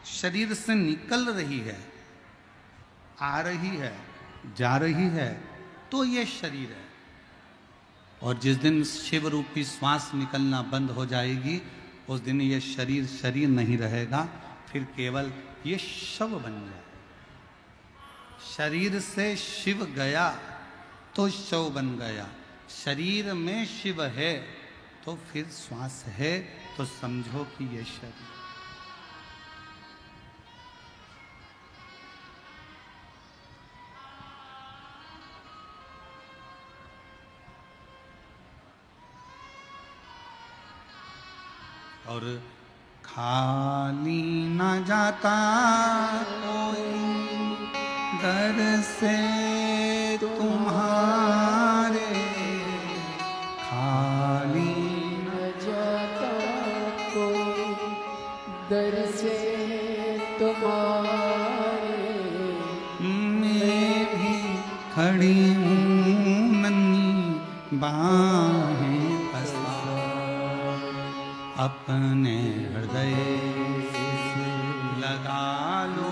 शरीर से निकल रही है, आ रही है, जा रही है, तो ये शरीर है। और जिस दिन शिव रूपी श्वास निकलना बंद हो जाएगी, उस दिन ये शरीर शरीर नहीं रहेगा, फिर केवल ये शव बन जाए। शरीर से शिव गया तो शव बन गया। शरीर में शिव है तो फिर श्वास है, तो समझो कि ये शरीर। और खाली न जाता कोई दर से तुम्हारे, खाली न जाता कोई दर से तुम्हारे। मैं भी खड़ी हूँ नन्ही बाहें अपने हृदय लगा लो,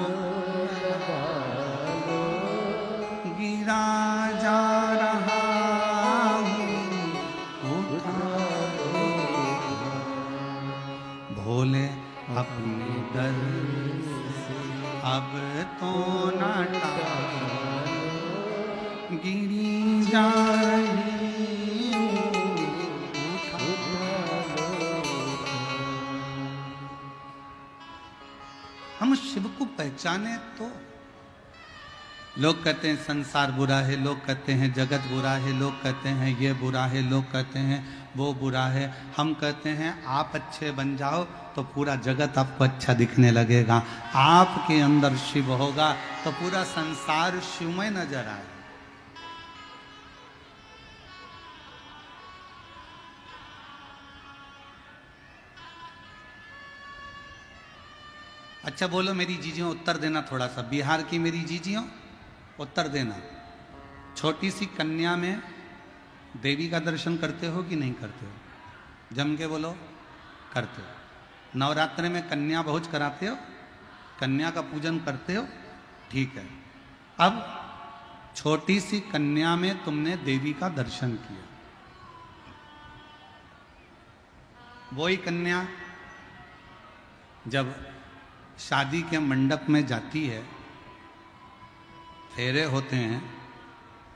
गिरा जा रहा हूँ उठा लो। भोले अपने दर अब तो ना गिरी जा रही। हम शिव को पहचाने तो। लोग कहते हैं संसार बुरा है, लोग कहते हैं जगत बुरा है, लोग कहते हैं ये बुरा है, लोग कहते हैं वो बुरा है। हम कहते हैं आप अच्छे बन जाओ तो पूरा जगत आपको अच्छा दिखने लगेगा। आपके अंदर शिव होगा तो पूरा संसार शिवमय नजर आए। अच्छा बोलो मेरी जीजियों, उत्तर देना थोड़ा सा। बिहार की मेरी जीजियों उत्तर देना। छोटी सी कन्या में देवी का दर्शन करते हो कि नहीं करते हो? जम के बोलो, करते हो। नवरात्रि में कन्या भोज कराते हो, कन्या का पूजन करते हो, ठीक है। अब छोटी सी कन्या में तुमने देवी का दर्शन किया, वही कन्या जब शादी के मंडप में जाती है, फेरे होते हैं,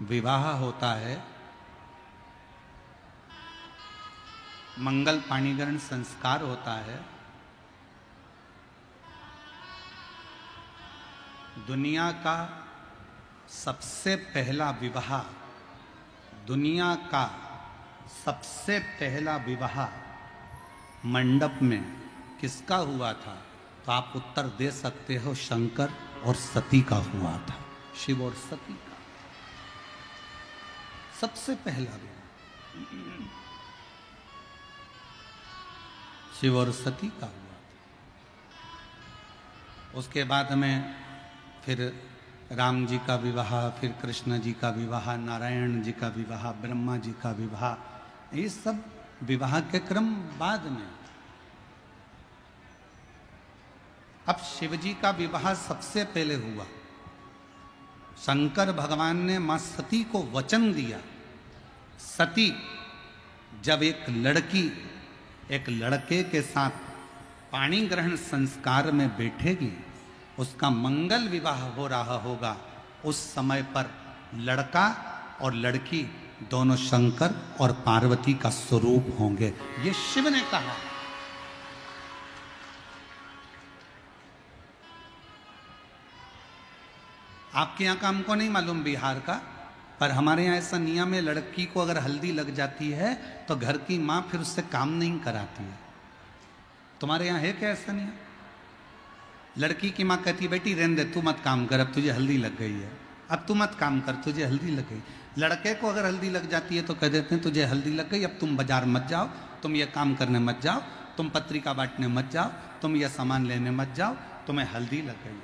विवाह होता है, मंगल पाणिग्रहण संस्कार होता है, दुनिया का सबसे पहला विवाह, दुनिया का सबसे पहला विवाह मंडप में किसका हुआ था? तो आप उत्तर दे सकते हो, शंकर और सती का हुआ था। शिव और सती का सबसे पहला विवाह शिव और सती का हुआ था। उसके बाद में फिर राम जी का विवाह, फिर कृष्ण जी का विवाह, नारायण जी का विवाह, ब्रह्मा जी का विवाह, ये सब विवाह के क्रम बाद में। अब शिव जी का विवाह सबसे पहले हुआ। शंकर भगवान ने मां सती को वचन दिया, सती जब एक लड़की एक लड़के के साथ पाणी ग्रहण संस्कार में बैठेगी, उसका मंगल विवाह हो रहा होगा, उस समय पर लड़का और लड़की दोनों शंकर और पार्वती का स्वरूप होंगे। ये शिव ने कहा। आपके यहाँ का हमको नहीं मालूम बिहार का, पर हमारे यहाँ ऐसा नियम है, लड़की को अगर हल्दी लग जाती है तो घर की माँ फिर उससे काम नहीं कराती है। तुम्हारे यहाँ है क्या ऐसा नियम? लड़की की माँ कहती है बेटी रहने दे, तू मत काम कर, अब तुझे हल्दी लग गई है, अब तू मत काम कर, तुझे हल्दी लग गई। लड़के को अगर हल्दी लग जाती है तो कह देते हैं तुझे हल्दी लग गई, अब तुम बाजार मत जाओ, तुम ये काम करने मत जाओ, तुम पत्रिका बांटने मत जाओ, तुम ये सामान लेने मत जाओ, तुम्हें हल्दी लग गई।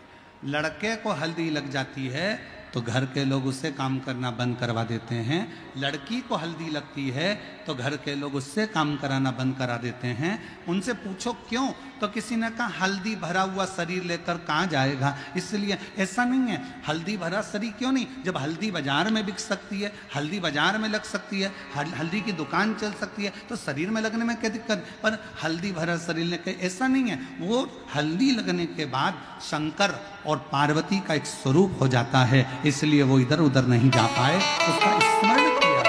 लड़के को हल्दी लग जाती है तो घर के लोग उससे काम करना बंद करवा देते हैं। लड़की को हल्दी लगती है तो घर के लोग उससे काम कराना बंद करा देते हैं। उनसे पूछो क्यों? तो किसी ने कहा हल्दी भरा हुआ शरीर लेकर कहाँ जाएगा, इसलिए ऐसा नहीं है। हल्दी भरा शरीर क्यों नहीं, जब हल्दी बाजार में बिक सकती है, हल्दी बाजार में लग सकती है, हल्दी की दुकान चल सकती है, तो शरीर में लगने में क्या दिक्कत। पर हल्दी भरा शरीर लेकर ऐसा नहीं है, वो हल्दी लगने के बाद शंकर और पार्वती का एक स्वरूप हो जाता है, इसलिए वो इधर उधर नहीं जा पाए, उसका स्मरण किया।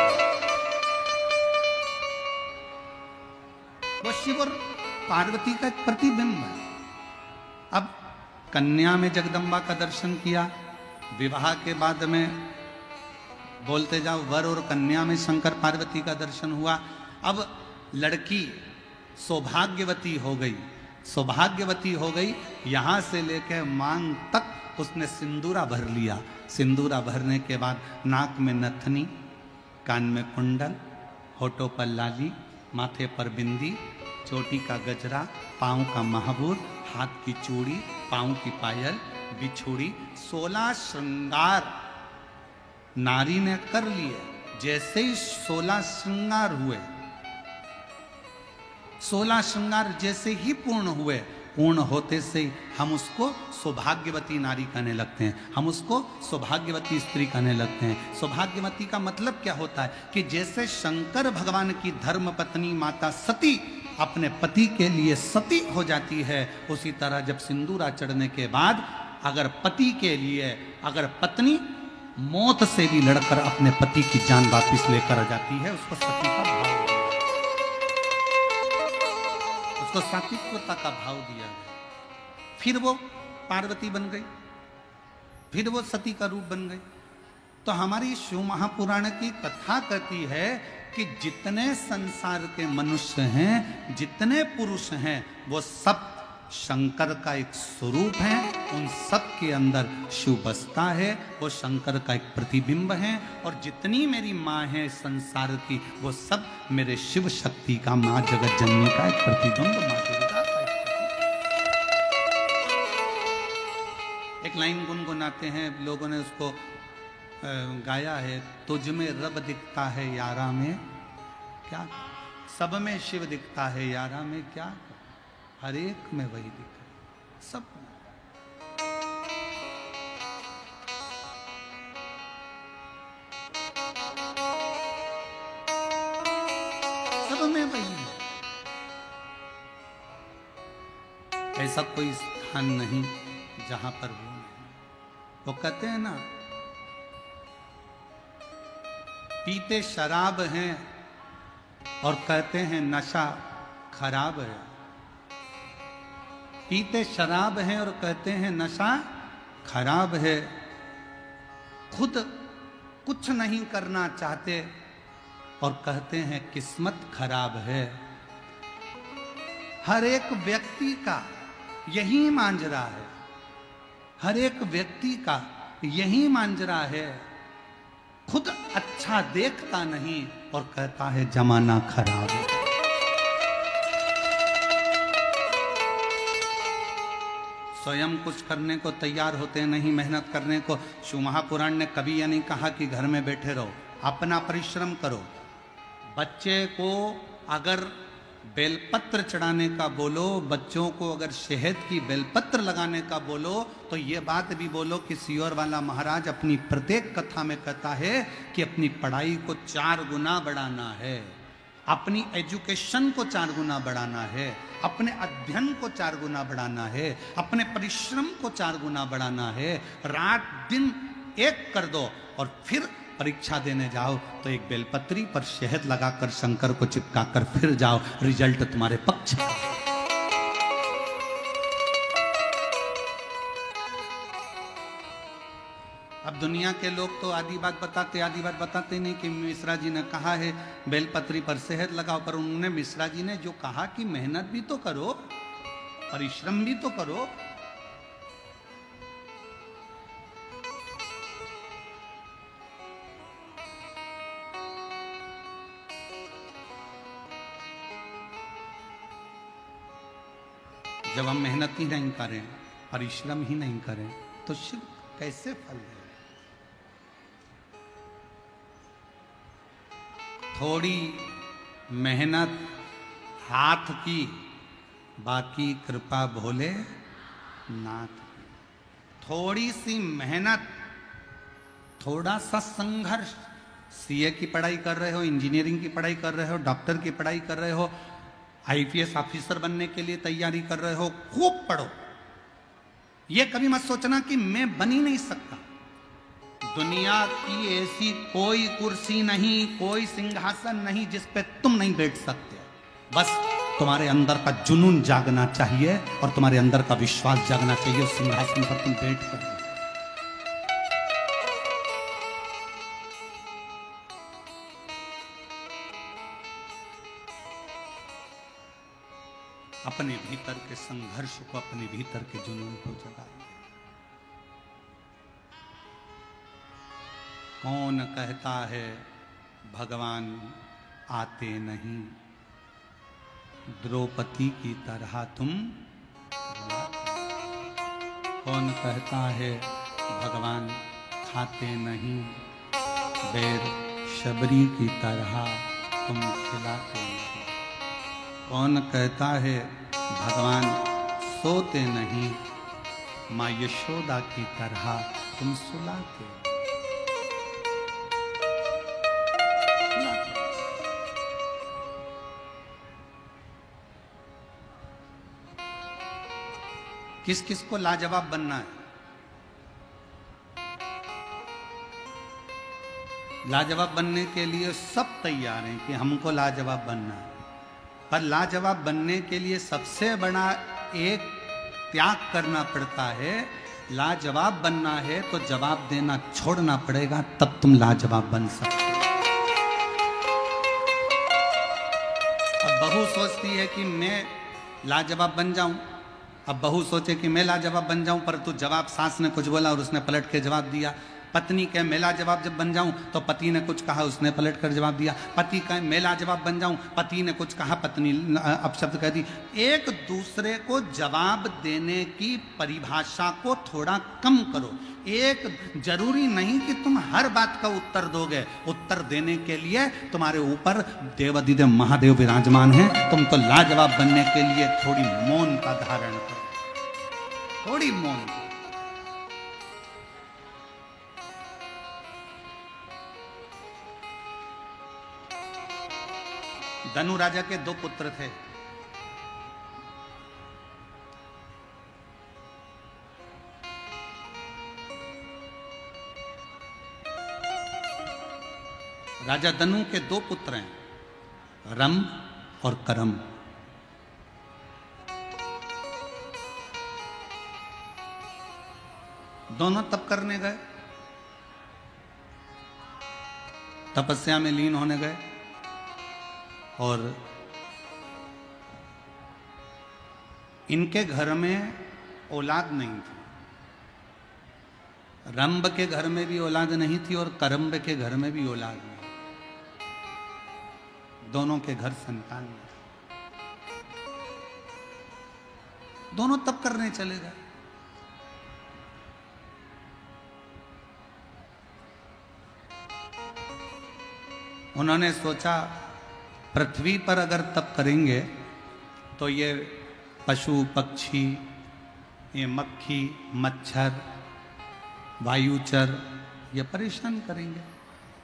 वो शिव और पार्वती का एक प्रतिबिंब है। अब कन्या में जगदम्बा का दर्शन किया, विवाह के बाद में बोलते जाओ वर और कन्या में शंकर पार्वती का दर्शन हुआ। अब लड़की सौभाग्यवती हो गई, सौभाग्यवती हो गई, यहां से लेकर मांग तक उसने सिंदूरा भर लिया। सिंदूरा भरने के बाद नाक में नथनी, कान में कुंडल, होठों पर लाली, माथे पर बिंदी, चोटी का गजरा, पाँव का महाबूर, हाथ की चूड़ी, पाँव की पायल, बिछुड़ी, 16 श्रृंगार नारी ने कर लिए। जैसे ही 16 श्रृंगार हुए, 16 श्रृंगार जैसे ही पूर्ण हुए, पूर्ण होते से हम उसको सौभाग्यवती नारी कहने लगते हैं, हम उसको सौभाग्यवती स्त्री कहने लगते हैं। सौभाग्यवती का मतलब क्या होता है कि जैसे शंकर भगवान की धर्म पत्नी माता सती अपने पति के लिए सती हो जाती है, उसी तरह जब सिंदूरा चढ़ने के बाद अगर पति के लिए, अगर पत्नी मौत से भी लड़कर अपने पति की जान वापिस लेकर आ जाती है, उसको सती का भाव, उसको सात्विकता का भाव दिया गया। फिर वो पार्वती बन गई, फिर वो सती का रूप बन गई। तो हमारी शिव महापुराण की कथा कहती है कि जितने संसार के मनुष्य हैं, जितने पुरुष हैं, वो सब शंकर का एक स्वरूप है, उन सब के अंदर शिव बसता है, वो शंकर का एक प्रतिबिंब है। और जितनी मेरी माँ है संसार की, वो सब मेरे शिव शक्ति का, माँ जगत जननी का एक प्रतिबिंब, माँ दुर्गा का एक लाइन गुनगुनाते हैं, लोगों ने उसको गाया है, तुझ में रब दिखता है यारा में क्या, सब में शिव दिखता है यारा में क्या, हर एक में वही दिख रहा, सब में वही है। ऐसा कोई स्थान नहीं जहां पर वो नहीं। वो कहते हैं ना, पीते शराब हैं और कहते हैं नशा खराब है, पीते शराब हैं और कहते हैं नशा खराब है, खुद कुछ नहीं करना चाहते और कहते हैं किस्मत खराब है। हर एक व्यक्ति का यही मांजरा है, हर एक व्यक्ति का यही मांजरा है, खुद अच्छा देखता नहीं और कहता है जमाना खराब है। स्वयं कुछ करने को तैयार होते नहीं, मेहनत करने को। शिव महापुराण ने कभी यह नहीं कहा कि घर में बैठे रहो, अपना परिश्रम करो। बच्चे को अगर बेलपत्र चढ़ाने का बोलो, बच्चों को अगर शहद की बेलपत्र लगाने का बोलो, तो ये बात भी बोलो कि सियोर वाला महाराज अपनी प्रत्येक कथा में कहता है कि अपनी पढ़ाई को 4 गुना बढ़ाना है, अपनी एजुकेशन को 4 गुना बढ़ाना है, अपने अध्ययन को 4 गुना बढ़ाना है, अपने परिश्रम को 4 गुना बढ़ाना है। रात दिन एक कर दो और फिर परीक्षा देने जाओ तो एक बेलपत्री पर शहद लगाकर शंकर को चिपकाकर फिर जाओ, रिजल्ट तुम्हारे पक्ष। अब दुनिया के लोग तो आधी बात बताते नहीं कि मिश्रा जी ने कहा है बेलपत्री पर शहद लगाओ, पर उन्होंने, मिश्रा जी ने जो कहा कि मेहनत भी तो करो, परिश्रम भी तो करो। जब हम मेहनत ही नहीं करें, परिश्रम ही नहीं करें, तो शिव कैसे फल दे? थोड़ी मेहनत हाथ की बाकी कृपा भोले नाथ। थोड़ी सी मेहनत, थोड़ा सा संघर्ष, सीए की पढ़ाई कर रहे हो, इंजीनियरिंग की पढ़ाई कर रहे हो, डॉक्टर की पढ़ाई कर रहे हो, आईपीएस ऑफिसर बनने के लिए तैयारी कर रहे हो, खूब पढ़ो। ये कभी मत सोचना कि मैं बन ही नहीं सकता। दुनिया की ऐसी कोई कुर्सी नहीं, कोई सिंहासन नहीं जिस पे तुम नहीं बैठ सकते। बस तुम्हारे अंदर का जुनून जागना चाहिए और तुम्हारे अंदर का विश्वास जागना चाहिए। उस सिंहासन पर तुम बैठ कर अपने भीतर के संघर्ष को, अपने भीतर के जुनून को जगा। कौन कहता है भगवान आते नहीं, द्रौपदी की तरह तुम। कौन कहता है भगवान खाते नहीं, बैर शबरी की तरह तुम खिलाते नहीं। कौन कहता है भगवान सोते नहीं, माँ यशोदा की तरह तुम सुलाते। किस किस को लाजवाब बनना है? लाजवाब बनने के लिए सब तैयार हैं कि हमको लाजवाब बनना है, पर लाजवाब बनने के लिए सबसे बड़ा एक त्याग करना पड़ता है। लाजवाब बनना है तो जवाब देना छोड़ना पड़ेगा, तब तुम लाजवाब बन सकते हो। अब बहू सोचती है कि मैं लाजवाब बन जाऊं, अब बहू सोचे कि मैं लाजवाब बन जाऊं, पर तू जवाब सास ने कुछ बोला और उसने पलट के जवाब दिया। पत्नी कहे मैं लाजवाब जब बन जाऊं तो पति ने कुछ कहा, उसने पलट कर जवाब दिया। पति कहे मैं लाजवाब बन जाऊं, पति ने कुछ कहा, पत्नी अपशब्द कह दी। एक दूसरे को जवाब देने की परिभाषा को थोड़ा कम करो। एक जरूरी नहीं कि तुम हर बात का उत्तर दोगे। उत्तर देने के लिए तुम्हारे ऊपर देवाधिदेव महादेव विराजमान हैं। तुम तो लाजवाब बनने के लिए थोड़ी मौन का धारण करो, थोड़ी मौन। धनु राजा के 2 पुत्र थे। राजा धनु के 2 पुत्र हैं, रम और करम। दोनों तप करने गए, तपस्या में लीन होने गए, और इनके घर में औलाद नहीं थी। रंभ के घर में भी औलाद नहीं थी और करम्ब के घर में भी औलाद नहीं। दोनों के घर संतान नहीं। दोनों तप करने चले गए। उन्होंने सोचा पृथ्वी पर अगर तप करेंगे तो ये पशु पक्षी, ये मक्खी मच्छर वायुचर ये परेशान करेंगे।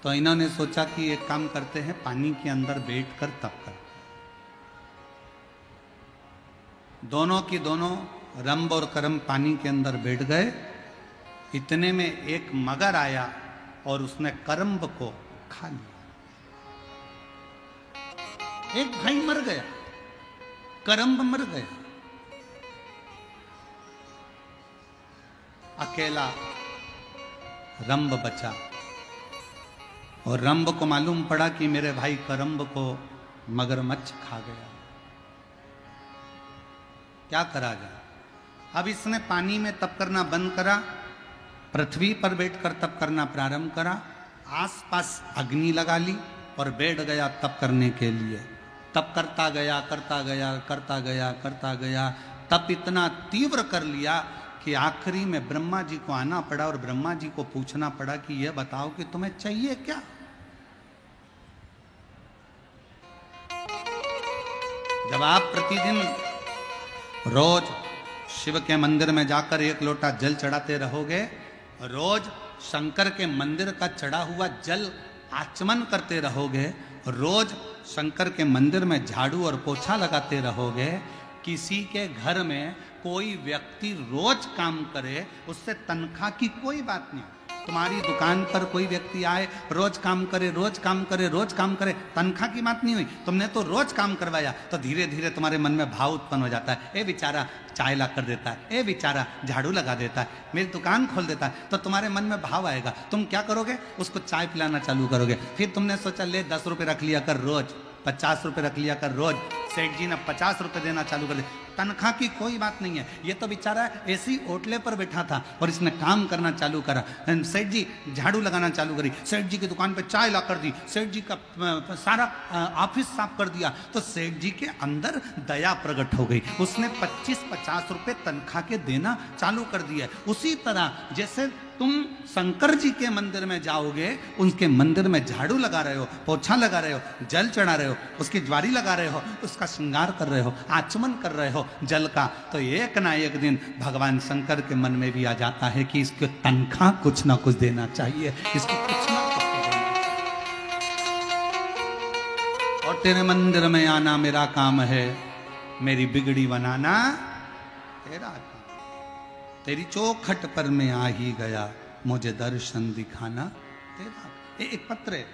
तो इन्होंने सोचा कि एक काम करते हैं, पानी के अंदर बैठकर तप कर। दोनों की दोनों रंभ और करम पानी के अंदर बैठ गए। इतने में एक मगर आया और उसने करम्ब को खा लिया। एक भाई मर गया, करम्ब मर गया, अकेला रंभ बचा। और रंभ को मालूम पड़ा कि मेरे भाई करम्ब को मगरमच्छ खा गया। क्या करा जाए? अब इसने पानी में तप करना बंद करा, पृथ्वी पर बैठकर तप करना प्रारंभ करा। आसपास अग्नि लगा ली और बैठ गया तप करने के लिए। तप करता गया करता गया करता गया करता गया। तप इतना तीव्र कर लिया कि आखिरी में ब्रह्मा जी को आना पड़ा और ब्रह्मा जी को पूछना पड़ा कि यह बताओ कि तुम्हें चाहिए क्या? जब आप प्रतिदिन रोज शिव के मंदिर में जाकर 1 लोटा जल चढ़ाते रहोगे, रोज शंकर के मंदिर का चढ़ा हुआ जल आचमन करते रहोगे, रोज शंकर के मंदिर में झाड़ू और पोछा लगाते रहोगे, किसी के घर में कोई व्यक्ति रोज काम करे, उससे तनख्वाह की कोई बात नहीं। तुम्हारी दुकान पर कोई व्यक्ति आए, रोज काम करे, रोज काम करे, रोज काम करे, तनख्वाह की बात नहीं हुई, तुमने तो रोज काम करवाया, तो धीरे धीरे तुम्हारे मन में भाव उत्पन्न हो जाता है, ए बेचारा चाय ला कर देता है, ए बेचारा झाड़ू लगा देता है, मेरी दुकान खोल देता है, तो तुम्हारे मन में भाव आएगा। तुम क्या करोगे? उसको चाय पिलाना चालू करोगे। फिर तुमने सोचा ले 10 रुपये रख लिया कर रोज, 50 रुपये रख लिया कर रोज, सेठ जी ने 50 रुपये देना चालू कर दिया। तनख्वाह की कोई बात नहीं है, ये तो बेचारा ऐसी ओटले पर बैठा था और इसने काम करना चालू करा। सेठ जी झाड़ू लगाना चालू करी, सेठ जी की दुकान पे चाय ला कर दी, सेठ जी का सारा ऑफिस साफ कर दिया, तो सेठ जी के अंदर दया प्रकट हो गई, उसने 25-50 रुपये तनख्वाह के देना चालू कर दिया। उसी तरह जैसे तुम शंकर जी के मंदिर में जाओगे, उनके मंदिर में झाड़ू लगा रहे हो, पोछा लगा रहे हो, जल चढ़ा रहे हो, उसकी ज्वारी लगा रहे हो, उसका श्रृंगार कर रहे हो, आचमन कर रहे हो जल का, तो एक ना एक दिन भगवान शंकर के मन में भी आ जाता है कि इसको तनख्वाह कुछ ना कुछ देना चाहिए, इसको कुछ ना कुछ देना। और तेरे मंदिर में आना मेरा काम है, मेरी बिगड़ी बनाना तेरा काम, तेरी चौखट पर मैं आ ही गया, मुझे दर्शन दिखाना तेरा। एक पत्र है,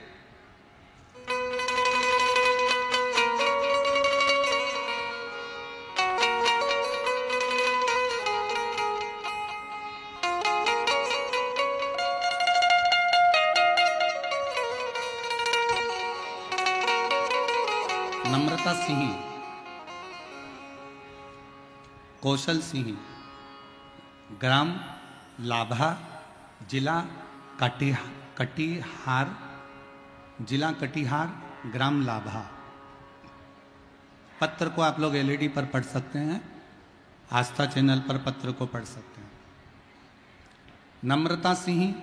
नम्रता सिंह, कौशल सिंह, ग्राम लाभा, जिला कटिहार, जिला कटिहार, ग्राम लाभा। पत्र को आप लोग एलईडी पर पढ़ सकते हैं, आस्था चैनल पर पत्र को पढ़ सकते हैं। नम्रता सिंह,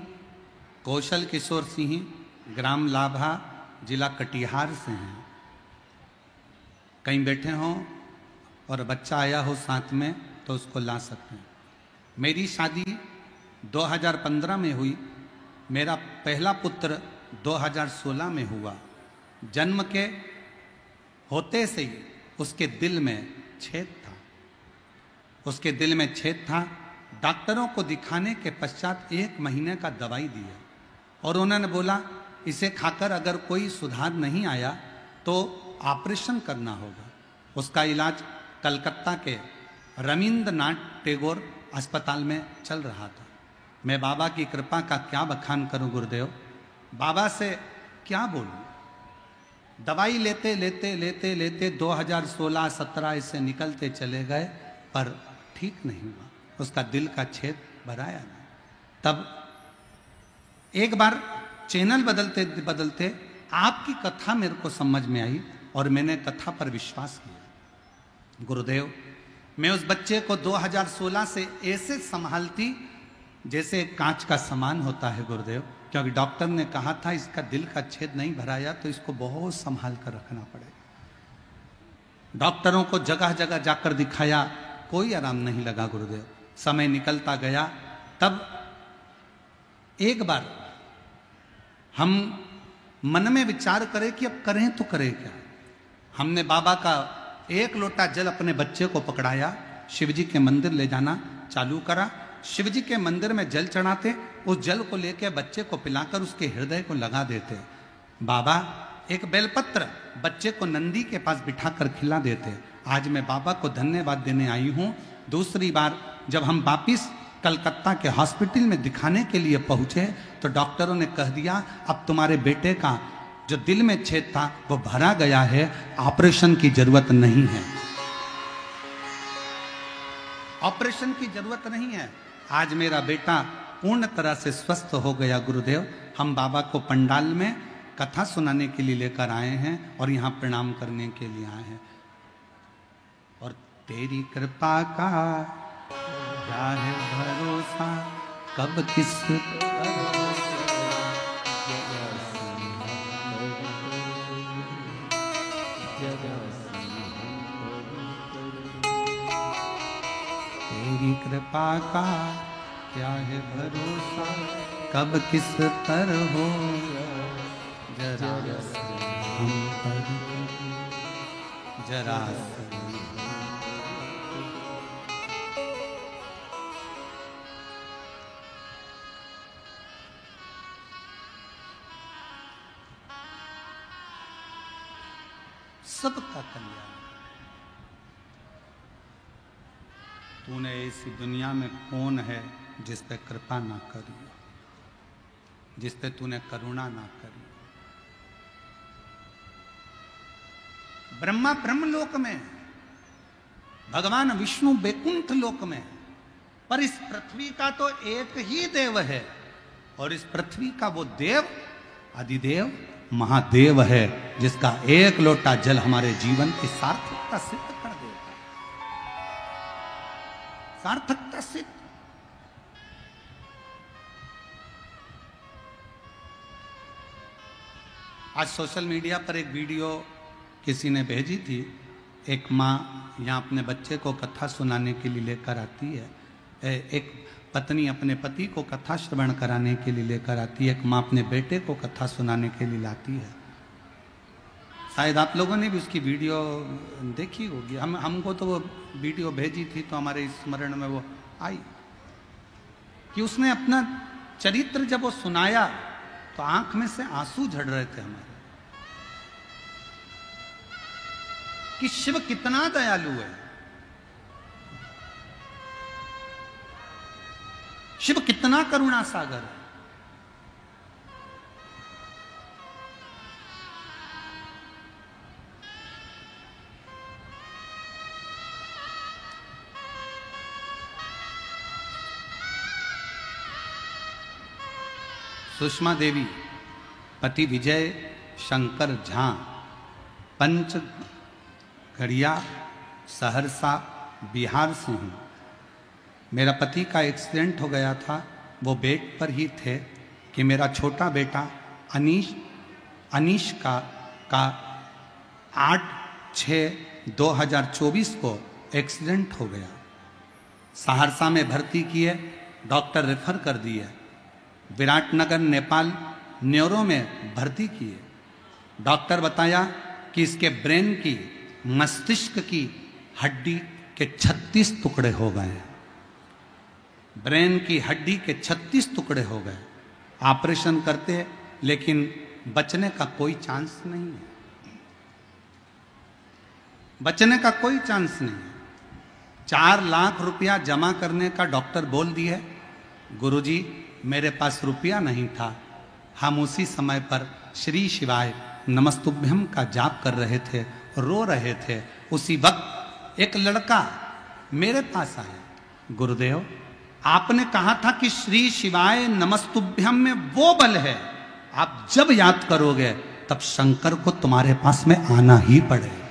कौशल किशोर सिंह, ग्राम लाभा, जिला कटिहार से हैं। कहीं बैठे हों और बच्चा आया हो साथ में तो उसको ला सकते हैं। मेरी शादी 2015 में हुई, मेरा पहला पुत्र 2016 में हुआ। जन्म के होते से ही उसके दिल में छेद था, उसके दिल में छेद था। डॉक्टरों को दिखाने के पश्चात 1 महीने का दवाई दिया और उन्होंने बोला इसे खाकर अगर कोई सुधार नहीं आया तो ऑपरेशन करना होगा। उसका इलाज कलकत्ता के रविंद्रनाथ टैगोर अस्पताल में चल रहा था। मैं बाबा की कृपा का क्या बखान करूं गुरुदेव, बाबा से क्या बोलूं। दवाई लेते लेते लेते लेते 2016-17 इससे निकलते चले गए पर ठीक नहीं हुआ, उसका दिल का छेद भराया नहीं। तब एक बार चैनल बदलते बदलते आपकी कथा मेरे को समझ में आई और मैंने कथा पर विश्वास किया। गुरुदेव, मैं उस बच्चे को 2016 से ऐसे संभालती जैसे कांच का सामान होता है गुरुदेव, क्योंकि डॉक्टर ने कहा था इसका दिल का छेद नहीं भराया तो इसको बहुत संभाल कर रखना पड़ेगा। डॉक्टरों को जगह जगह जाकर दिखाया, कोई आराम नहीं लगा गुरुदेव। समय निकलता गया, तब एक बार हम मन में विचार करें कि अब करें तो करें क्या। हमने बाबा का 1 लोटा जल अपने बच्चे को पकड़ाया, शिवजी के मंदिर ले जाना चालू करा। शिवजी के मंदिर में जल चढ़ाते, उस जल को लेकर बच्चे को पिलाकर उसके हृदय को लगा देते। बाबा एक बेलपत्र बच्चे को नंदी के पास बिठाकर खिला देते। आज मैं बाबा को धन्यवाद देने आई हूँ। दूसरी बार जब हम वापिस कलकत्ता के हॉस्पिटल में दिखाने के लिए पहुंचे तो डॉक्टरों ने कह दिया अब तुम्हारे बेटे का जो दिल में छेद था वो भरा गया है, ऑपरेशन की जरूरत नहीं है, ऑपरेशन की जरूरत नहीं है। आज मेरा बेटा पूर्ण तरह से स्वस्थ हो गया गुरुदेव। हम बाबा को पंडाल में कथा सुनाने के लिए लेकर आए हैं और यहाँ प्रणाम करने के लिए आए हैं। और तेरी कृपा का क्या है भरोसा, कब किस कृपा का क्या है भरोसा, कब किस पर हो जरा हम पर, जरा सबका कल्याण। तूने ऐसी दुनिया में कौन है जिस पे कृपा ना करी, जिस पे तूने करुणा ना करी। ब्रह्मा ब्रह्मलोक में, भगवान विष्णु बैकुंठ लोक में, पर इस पृथ्वी का तो एक ही देव है, और इस पृथ्वी का वो देव आदिदेव महादेव है, जिसका एक लोटा जल हमारे जीवन की सार्थकता सिद्ध कर देगा। सार्थकता सिद्ध। आज सोशल मीडिया पर एक वीडियो किसी ने भेजी थी। एक माँ यहाँ अपने बच्चे को कथा सुनाने के लिए लेकर आती है। एक पत्नी अपने पति को कथा श्रवण कराने के लिए लेकर आती है। एक माँ अपने बेटे को कथा सुनाने के लिए लाती है। शायद आप लोगों ने भी उसकी वीडियो देखी होगी। हमको तो वो वीडियो भेजी थी तो हमारे स्मरण में वो आई कि उसने अपना चरित्र जब वो सुनाया तो आंख में से आंसू झड़ रहे थे हमारे, कि शिव कितना दयालु है, शिव कितना करुणा सागर है। सुषमा देवी, पति विजय शंकर झा, पंच गढ़िया, सहरसा, बिहार से हूँ। मेरा पति का एक्सीडेंट हो गया था। वो बेड पर ही थे कि मेरा छोटा बेटा अनीश का 8/6/2024 को एक्सीडेंट हो गया। सहरसा में भर्ती किए, डॉक्टर रेफर कर दिए। विराटनगर नेपाल न्यूरो में भर्ती किए। डॉक्टर बताया कि इसके ब्रेन की, मस्तिष्क की हड्डी के 36 टुकड़े हो गए हैं। ब्रेन की हड्डी के 36 टुकड़े हो गए। ऑपरेशन करते लेकिन बचने का कोई चांस नहीं है, बचने का कोई चांस नहीं है। 4 लाख रुपया जमा करने का डॉक्टर बोल दिए। गुरुजी मेरे पास रुपया नहीं था। हम उसी समय पर श्री शिवाय नमस्तुभ्यम का जाप कर रहे थे, रो रहे थे। उसी वक्त एक लड़का मेरे पास आया, गुरुदेव आपने कहा था कि श्री शिवाय नमस्तुभ्यम में वो बल है, आप जब याद करोगे तब शंकर को तुम्हारे पास में आना ही पड़ेगा।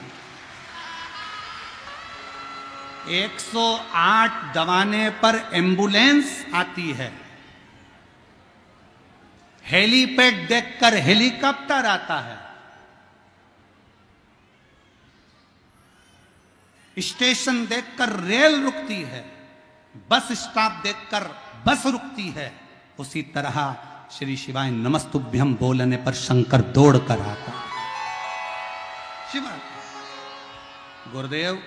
108 दबाने पर एम्बुलेंस आती है, हेलीपैड देखकर हेलीकॉप्टर आता है, स्टेशन देखकर रेल रुकती है, बस स्टॉप देखकर बस रुकती है। उसी तरह श्री शिवाय नमस्तुभ्यम बोलने पर शंकर दौड़ कर आता। शिवा गुरुदेव,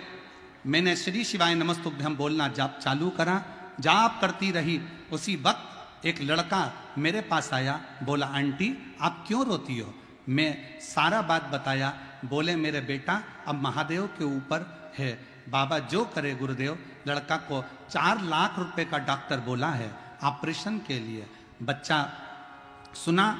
मैंने श्री शिवाय नमस्तुभ्यम बोलना जाप चालू करा, जाप करती रही। उसी वक्त एक लड़का मेरे पास आया, बोला आंटी आप क्यों रोती हो? मैं सारा बात बताया। बोले मेरे बेटा अब महादेव के ऊपर है, बाबा जो करे गुरुदेव। लड़का को 4 लाख रुपए का डॉक्टर बोला है ऑपरेशन के लिए। बच्चा सुना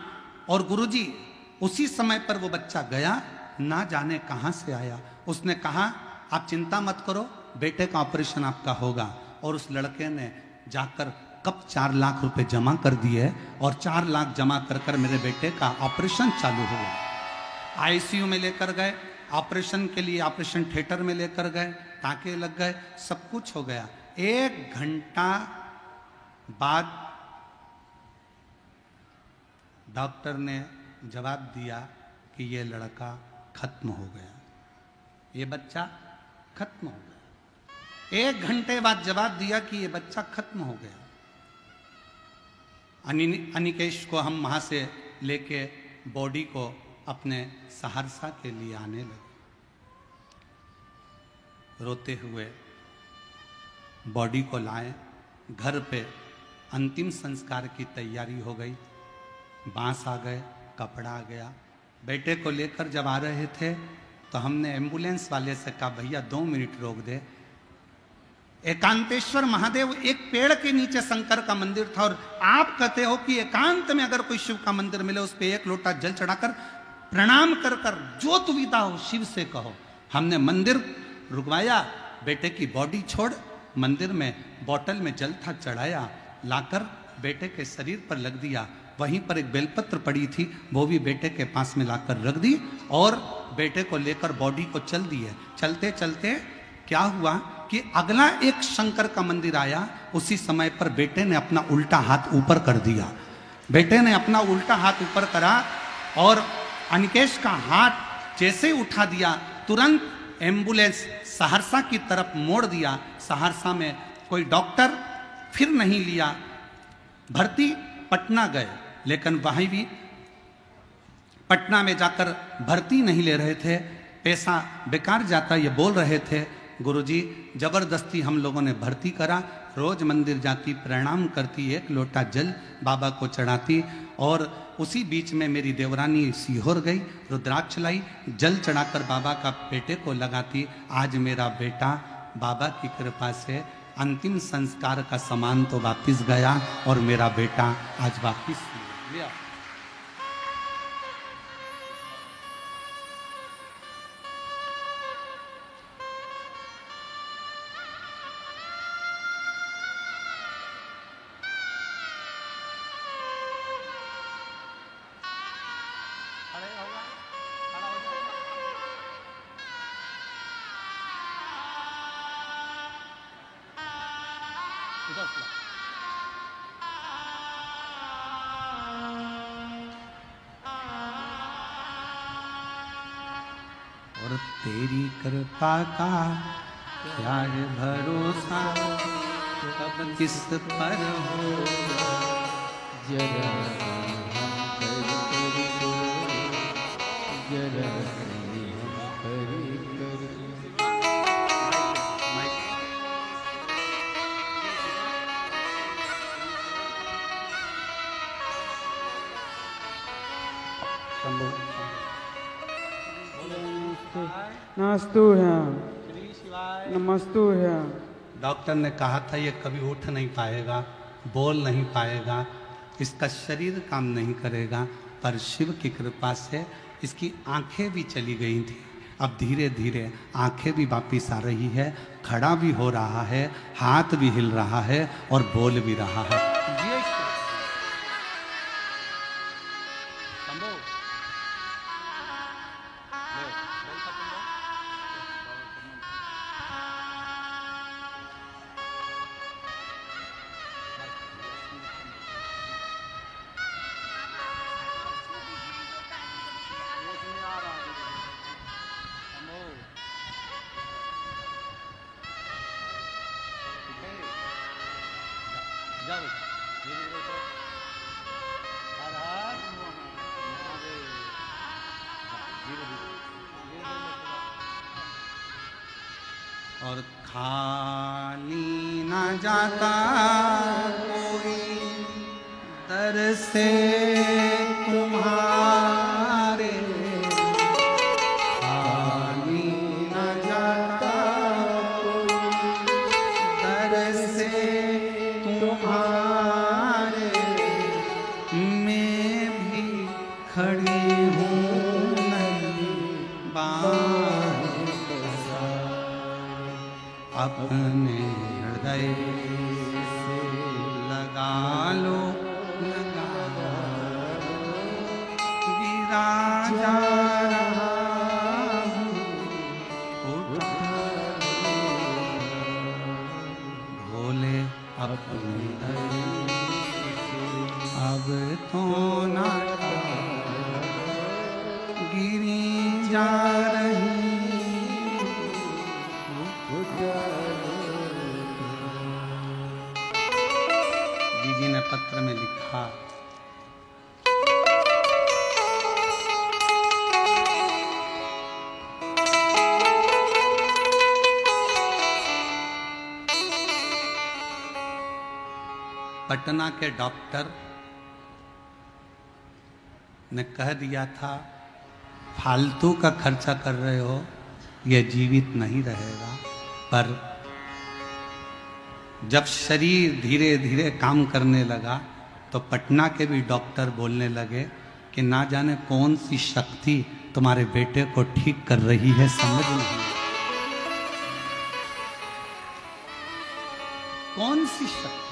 और गुरुजी उसी समय पर वो बच्चा गया, ना जाने कहां से आया। उसने कहा आप चिंता मत करो, बेटे का ऑपरेशन आपका होगा। और उस लड़के ने जाकर कब 4 लाख रुपए जमा कर दिए और 4 लाख जमा कर कर मेरे बेटे का ऑपरेशन चालू हुआ। आईसीयू में लेकर गए, ऑपरेशन के लिए ऑपरेशन थिएटर में लेकर गए, टाँके लग गए, सब कुछ हो गया। 1 घंटा बाद डॉक्टर ने जवाब दिया कि ये लड़का खत्म हो गया, ये बच्चा खत्म हो गया। 1 घंटे बाद जवाब दिया कि ये बच्चा खत्म हो गया। अनिकेश को हम वहां से लेके बॉडी को अपने सहरसा के लिए आने लगे। रोते हुए बॉडी को लाए, घर पे अंतिम संस्कार की तैयारी हो गई। बांस आ गए, कपड़ा आ गया। बेटे को लेकर जब आ रहे थे तो हमने एम्बुलेंस वाले से कहा भैया 2 मिनट रोक दे। एकांतेश्वर महादेव एक पेड़ के नीचे शंकर का मंदिर था, और आप कहते हो कि एकांत में अगर कोई शिव का मंदिर मिले उस पे 1 लोटा जल चढ़ाकर प्रणाम कर कर जो दुविधा हो शिव से कहो। हमने मंदिर रुकवाया, बेटे की बॉडी छोड़ मंदिर में बोतल में जल था चढ़ाया, लाकर बेटे के शरीर पर लग दिया। वहीं पर एक बेलपत्र पड़ी थी, वो भी बेटे के पास में लाकर रख दी और बेटे को लेकर बॉडी को चल दिए। चलते चलते क्या हुआ कि अगला एक शंकर का मंदिर आया। उसी समय पर बेटे ने अपना उल्टा हाथ ऊपर कर दिया। बेटे ने अपना उल्टा हाथ ऊपर करा और अनिकेश का हाथ जैसे उठा दिया, तुरंत एम्बुलेंस सहरसा की तरफ मोड़ दिया। सहरसा में कोई डॉक्टर फिर नहीं लिया, भर्ती पटना गए, लेकिन वहीं भी पटना में जाकर भर्ती नहीं ले रहे थे। पैसा बेकार जाता ये बोल रहे थे। गुरुजी जबरदस्ती हम लोगों ने भर्ती करा। रोज मंदिर जाती, प्रणाम करती, 1 लोटा जल बाबा को चढ़ाती, और उसी बीच में मेरी देवरानी सीहोर गई, रुद्राक्ष लाई, जल चढ़ाकर बाबा का बेटे को लगाती। आज मेरा बेटा बाबा की कृपा से अंतिम संस्कार का सामान तो वापिस गया और मेरा बेटा आज वापिस लिया। और तेरी कृपा का क्या है भरोसा, कब किस पर हो जरा जरा नमस्तु है, नमस्तु है। डॉक्टर ने कहा था ये कभी उठ नहीं पाएगा, बोल नहीं पाएगा, इसका शरीर काम नहीं करेगा, पर शिव की कृपा से इसकी आंखें भी चली गई थी। अब धीरे धीरे आंखें भी वापिस आ रही है, खड़ा भी हो रहा है, हाथ भी हिल रहा है और बोल भी रहा है। और खाली न जाता कोई दर से तुम्हारे, खाली न जाता कोई दर से तुम्हारे, मैं भी खड़ी हूँ अपने हृदय से लगा लो, लगा गिरा जा रहा भोले अपने अब तो ना गिरी जा रही जीजी ने पत्र में लिखा, पटना के डॉक्टर ने कह दिया था फालतू का खर्चा कर रहे हो, यह जीवित नहीं रहेगा। पर जब शरीर धीरे धीरे काम करने लगा तो पटना के भी डॉक्टर बोलने लगे कि ना जाने कौन सी शक्ति तुम्हारे बेटे को ठीक कर रही है, समझ नहीं कौन सी शक्ति।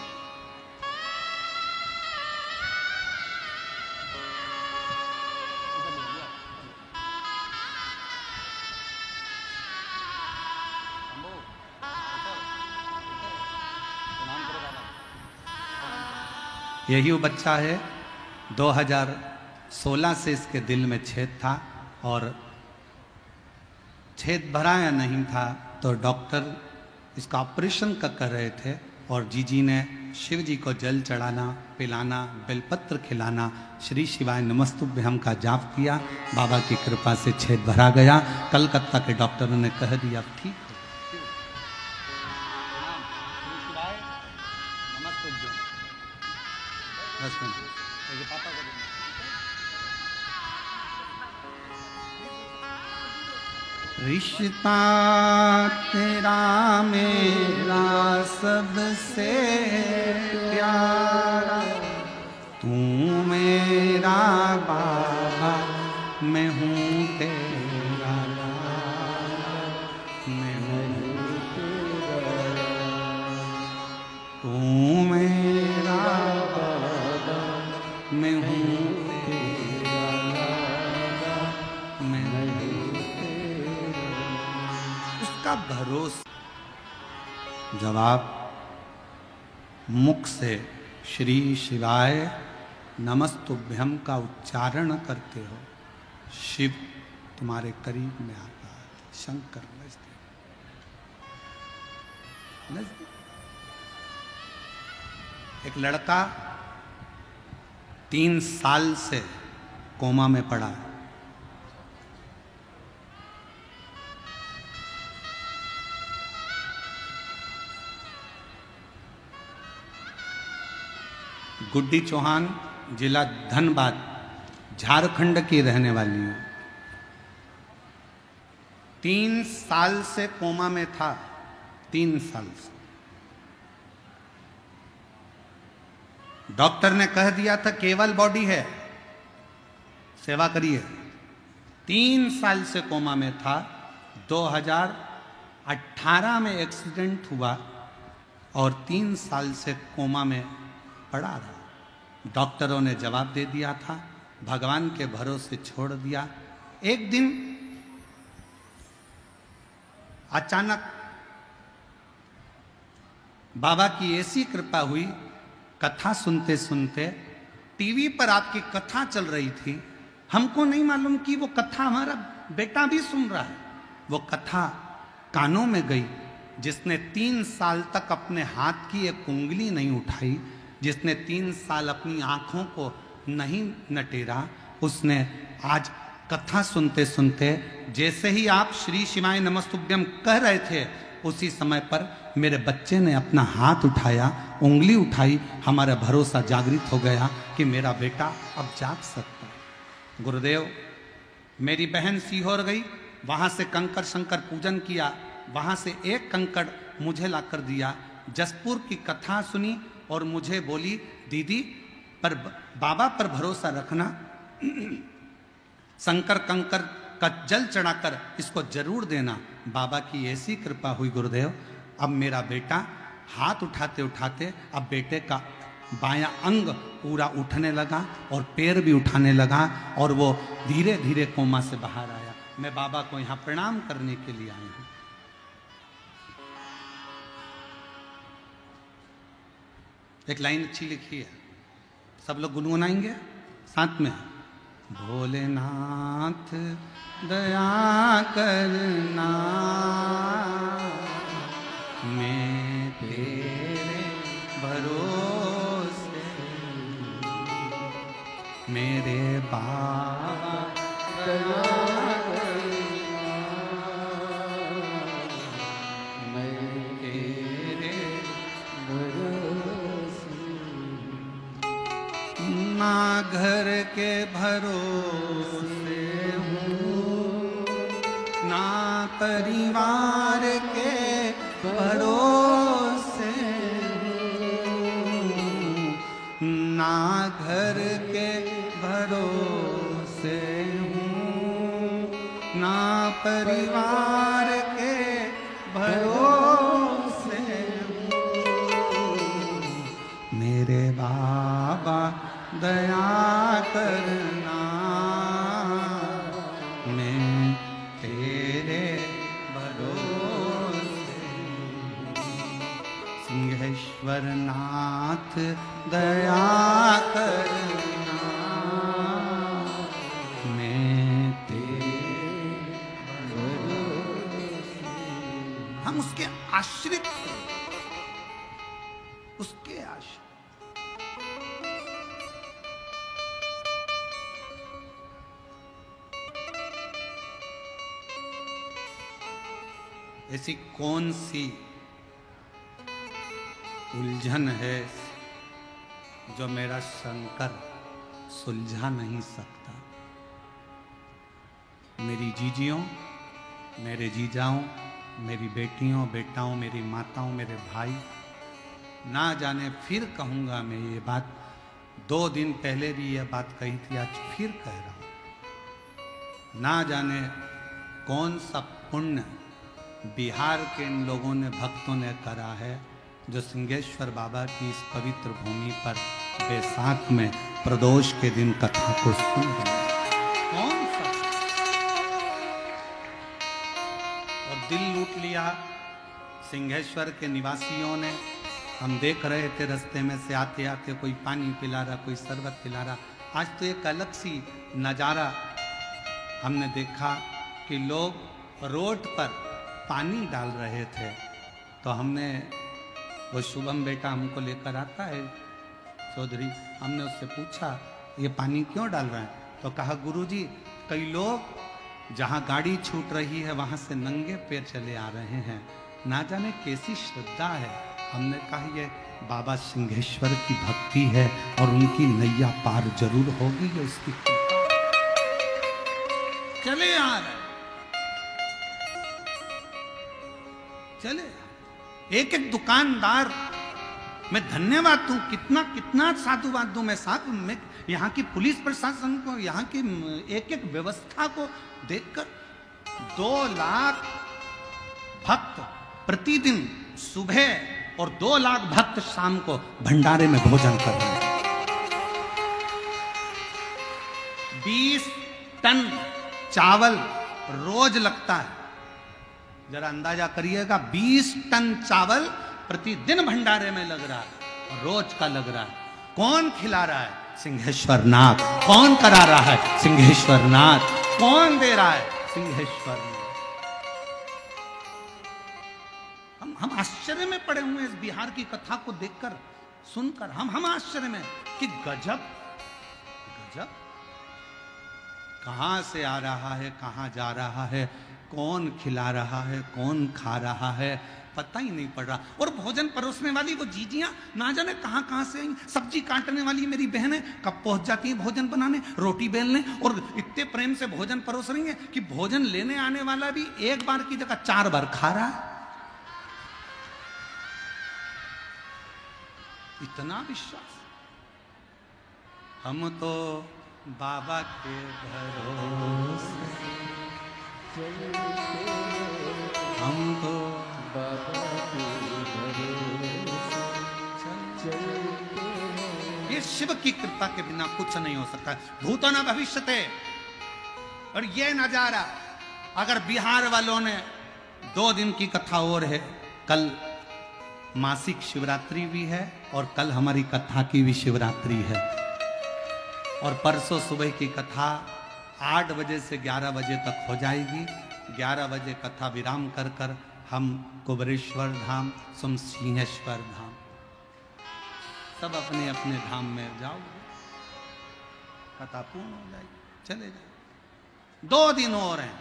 यही वो बच्चा है, 2016 से इसके दिल में छेद था और छेद भरा या नहीं था तो डॉक्टर इसका ऑपरेशन का कर रहे थे और जीजी ने शिव जी को जल चढ़ाना, पिलाना, बेलपत्र खिलाना, श्री शिवाय नमस्तुभ्यम का जाप किया। बाबा की कृपा से छेद भरा गया। कलकत्ता के डॉक्टरों ने कह दिया ठीक है। रिश्ता तेरा मेरा सबसे प्यारा, तू मेरा बाबा मैं हूँ तेरा लाला, मैं हूँ तेरा, तू मेरा बाबा मैं हूँ तेरा लाला, मैं हूँ तेरा। उसका भरोसा। जब आप मुख से श्री शिवाय नमस्तुभ्यम का उच्चारण करते हो, शिव तुम्हारे करीब में आता है, शंकर नजदीक। एक लड़का 3 साल से कोमा में पड़ा है। गुड्डी चौहान, जिला धनबाद, झारखंड की रहने वाली है। 3 साल से कोमा में था, 3 साल से। डॉक्टर ने कह दिया था केवल बॉडी है, सेवा करिए। 3 साल से कोमा में था। 2018 में एक्सीडेंट हुआ और 3 साल से कोमा में पड़ा रहा। डॉक्टरों ने जवाब दे दिया था, भगवान के भरोसे छोड़ दिया। एक दिन अचानक बाबा की ऐसी कृपा हुई, कथा सुनते सुनते टीवी पर आपकी कथा चल रही थी। हमको नहीं मालूम कि वो कथा हमारा बेटा भी सुन रहा है। वो कथा कानों में गई। जिसने 3 साल तक अपने हाथ की एक उंगली नहीं उठाई, जिसने 3 साल अपनी आंखों को नहीं नटेरा, उसने आज कथा सुनते सुनते, जैसे ही आप श्री शिवाय नमस्तुभ्यम कह रहे थे, उसी समय पर मेरे बच्चे ने अपना हाथ उठाया, उंगली उठाई। हमारा भरोसा जागृत हो गया कि मेरा बेटा अब जाग सकता है। गुरुदेव, मेरी बहन सीहोर गई, वहां से कंकड़ शंकर पूजन किया, वहां से एक कंकड़ मुझे लाकर दिया। जसपुर की कथा सुनी और मुझे बोली, दीदी पर बाबा पर भरोसा रखना, शंकर कंकर का जल चढ़ाकर इसको जरूर देना। बाबा की ऐसी कृपा हुई गुरुदेव, अब मेरा बेटा हाथ उठाते उठाते अब बेटे का बायां अंग पूरा उठने लगा और पैर भी उठाने लगा और वो धीरे धीरे कोमा से बाहर आया। मैं बाबा को यहाँ प्रणाम करने के लिए आई हूँ। एक लाइन अच्छी लिखी है, सब लोग गुनगुनाएंगे साथ में। भोलेनाथ दया करना, मैं तेरे भरोसे मेरे बाबा दया करना, मैं तेरे भरोसे, ना घर के भरोसे हूँ, ना परिवार के भरोसे हूँ, ना घर के भरोसे हूँ, ना परिवार के भरोसे हूँ। मेरे बाबा दया करना, मैं तेरे भरोसे। सिंहेश्वर नाथ दया करना, मैं तेरे भरोसे। हम उसके आश्रित, उसके आश्रित। ऐसी कौन सी उलझन है जो मेरा शंकर सुलझा नहीं सकता। मेरी जीजियों, मेरे जीजाओं, मेरी बेटियों बेटाओं, मेरी माताओं, मेरे भाई, ना जाने फिर कहूँगा मैं ये बात, 2 दिन पहले भी यह बात कही थी, आज फिर कह रहा हूँ। ना जाने कौन सा पुण्य बिहार के इन लोगों ने, भक्तों ने करा है, जो सिंहेश्वर बाबा की इस पवित्र भूमि पर बैसाख में प्रदोष के दिन कथा को सुन रहे हैं। कौन सा? और दिल लूट लिया सिंहेश्वर के निवासियों ने। हम देख रहे थे रास्ते में से आते आते, कोई पानी पिला रहा, कोई शरबत पिला रहा। आज तो एक अलग सी नज़ारा हमने देखा कि लोग रोड पर पानी डाल रहे थे। तो हमने, वो शुभम बेटा हमको लेकर आता है चौधरी, हमने उससे पूछा ये पानी क्यों डाल रहे हैं? तो कहा गुरुजी, कई लोग जहाँ गाड़ी छूट रही है वहाँ से नंगे पैर चले आ रहे हैं, ना जाने कैसी श्रद्धा है। हमने कहा ये बाबा सिंहेश्वर की भक्ति है और उनकी नैया पार जरूर होगी, ये उसकी चले आ रहे, चले। एक एक दुकानदार मैं धन्यवाद दूं, कितना कितना साधुवाद दूं मैं साहब, मैं यहाँ की पुलिस प्रशासन को, यहाँ की एक एक व्यवस्था को देखकर। 2 लाख भक्त प्रतिदिन सुबह और 2 लाख भक्त शाम को भंडारे में भोजन कर रहे हैं। 20 टन चावल रोज लगता है। जरा अंदाजा करिएगा, 20 टन चावल प्रतिदिन भंडारे में लग रहा है, रोज का लग रहा है। कौन खिला रहा है? सिंहेश्वर नाथ। कौन करा रहा है? सिंहेश्वर नाथ। कौन दे रहा है? सिंहेश्वर नाथ। हम आश्चर्य में पड़े हुए हैं इस बिहार की कथा को देखकर, सुनकर। हम आश्चर्य में कि गजब गजब, कहां से आ रहा है, कहां जा रहा है, कौन खिला रहा है, कौन खा रहा है, पता ही नहीं पड़ रहा। और भोजन परोसने वाली वो जीजियां ना जाने कहां कहां से आई। सब्जी काटने वाली मेरी बहनें कब पहुंच जाती हैं भोजन बनाने, रोटी बेलने, और इतने प्रेम से भोजन परोस रही हैं कि भोजन लेने आने वाला भी एक बार की जगह 4 बार खा रहा है। इतना विश्वास। हम तो बाबा के भरोसे, हम तो बाबा के भरोसे, ये शिव की कृपा के बिना कुछ नहीं हो सकता। भूतो न भविष्यते। और ये नजारा अगर बिहार वालों ने, 2 दिन की कथा और है, कल मासिक शिवरात्रि भी है और कल हमारी कथा की भी शिवरात्रि है, और परसों सुबह की कथा 8 बजे से 11 बजे तक हो जाएगी। 11 बजे कथा विराम कर कर हम कुबरेश्वर धाम, सिंहेश्वर धाम, सब अपने अपने धाम में जाओगे। कथा पूर्ण हो जाएगी, चले जाए। 2 दिन और हैं।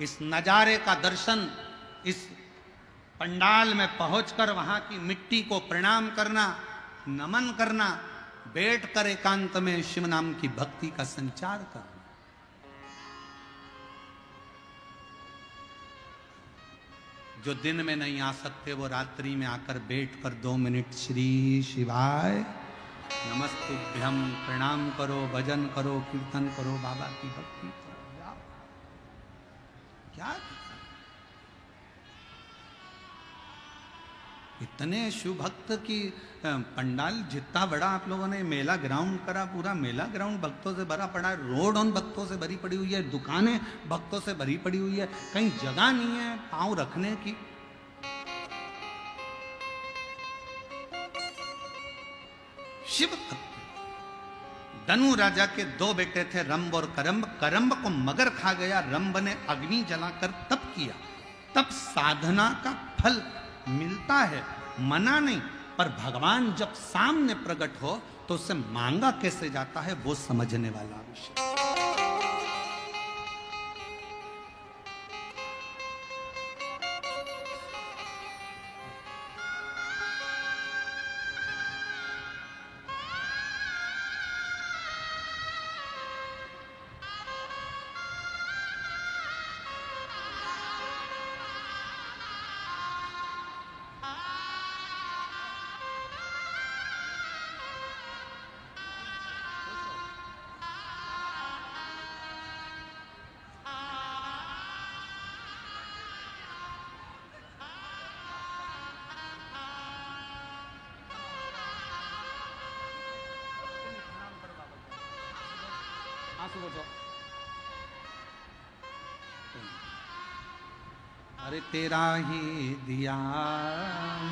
इस नजारे का दर्शन, इस पंडाल में पहुंचकर वहां की मिट्टी को प्रणाम करना, नमन करना, बैठकर एकांत में शिव नाम की भक्ति का संचार करना। जो दिन में नहीं आ सकते वो रात्रि में आकर बैठकर 2 मिनट श्री शिवाय नमस्तुभ्यम प्रणाम करो, भजन करो, कीर्तन करो, बाबा की भक्ति करो। जाओ। क्या इतने शिव भक्त की पंडाल जितना बड़ा आप लोगों ने मेला ग्राउंड करा, पूरा मेला ग्राउंड भक्तों से भरा पड़ा है, रोड उन भक्तों से भरी पड़ी हुई है, दुकानें भक्तों से भरी पड़ी हुई है, कहीं जगह नहीं है पांव रखने की। शिव भक्त। धनु राजा के 2 बेटे थे, रंब और करम्ब। करम्ब को मगर खा गया, रंब ने अग्नि जलाकर तप किया। तब साधना का फल मिलता है, मना नहीं, पर भगवान जब सामने प्रकट हो तो उससे मांगा कैसे जाता है वो समझने वाला विषय। अरे तेरा ही दिया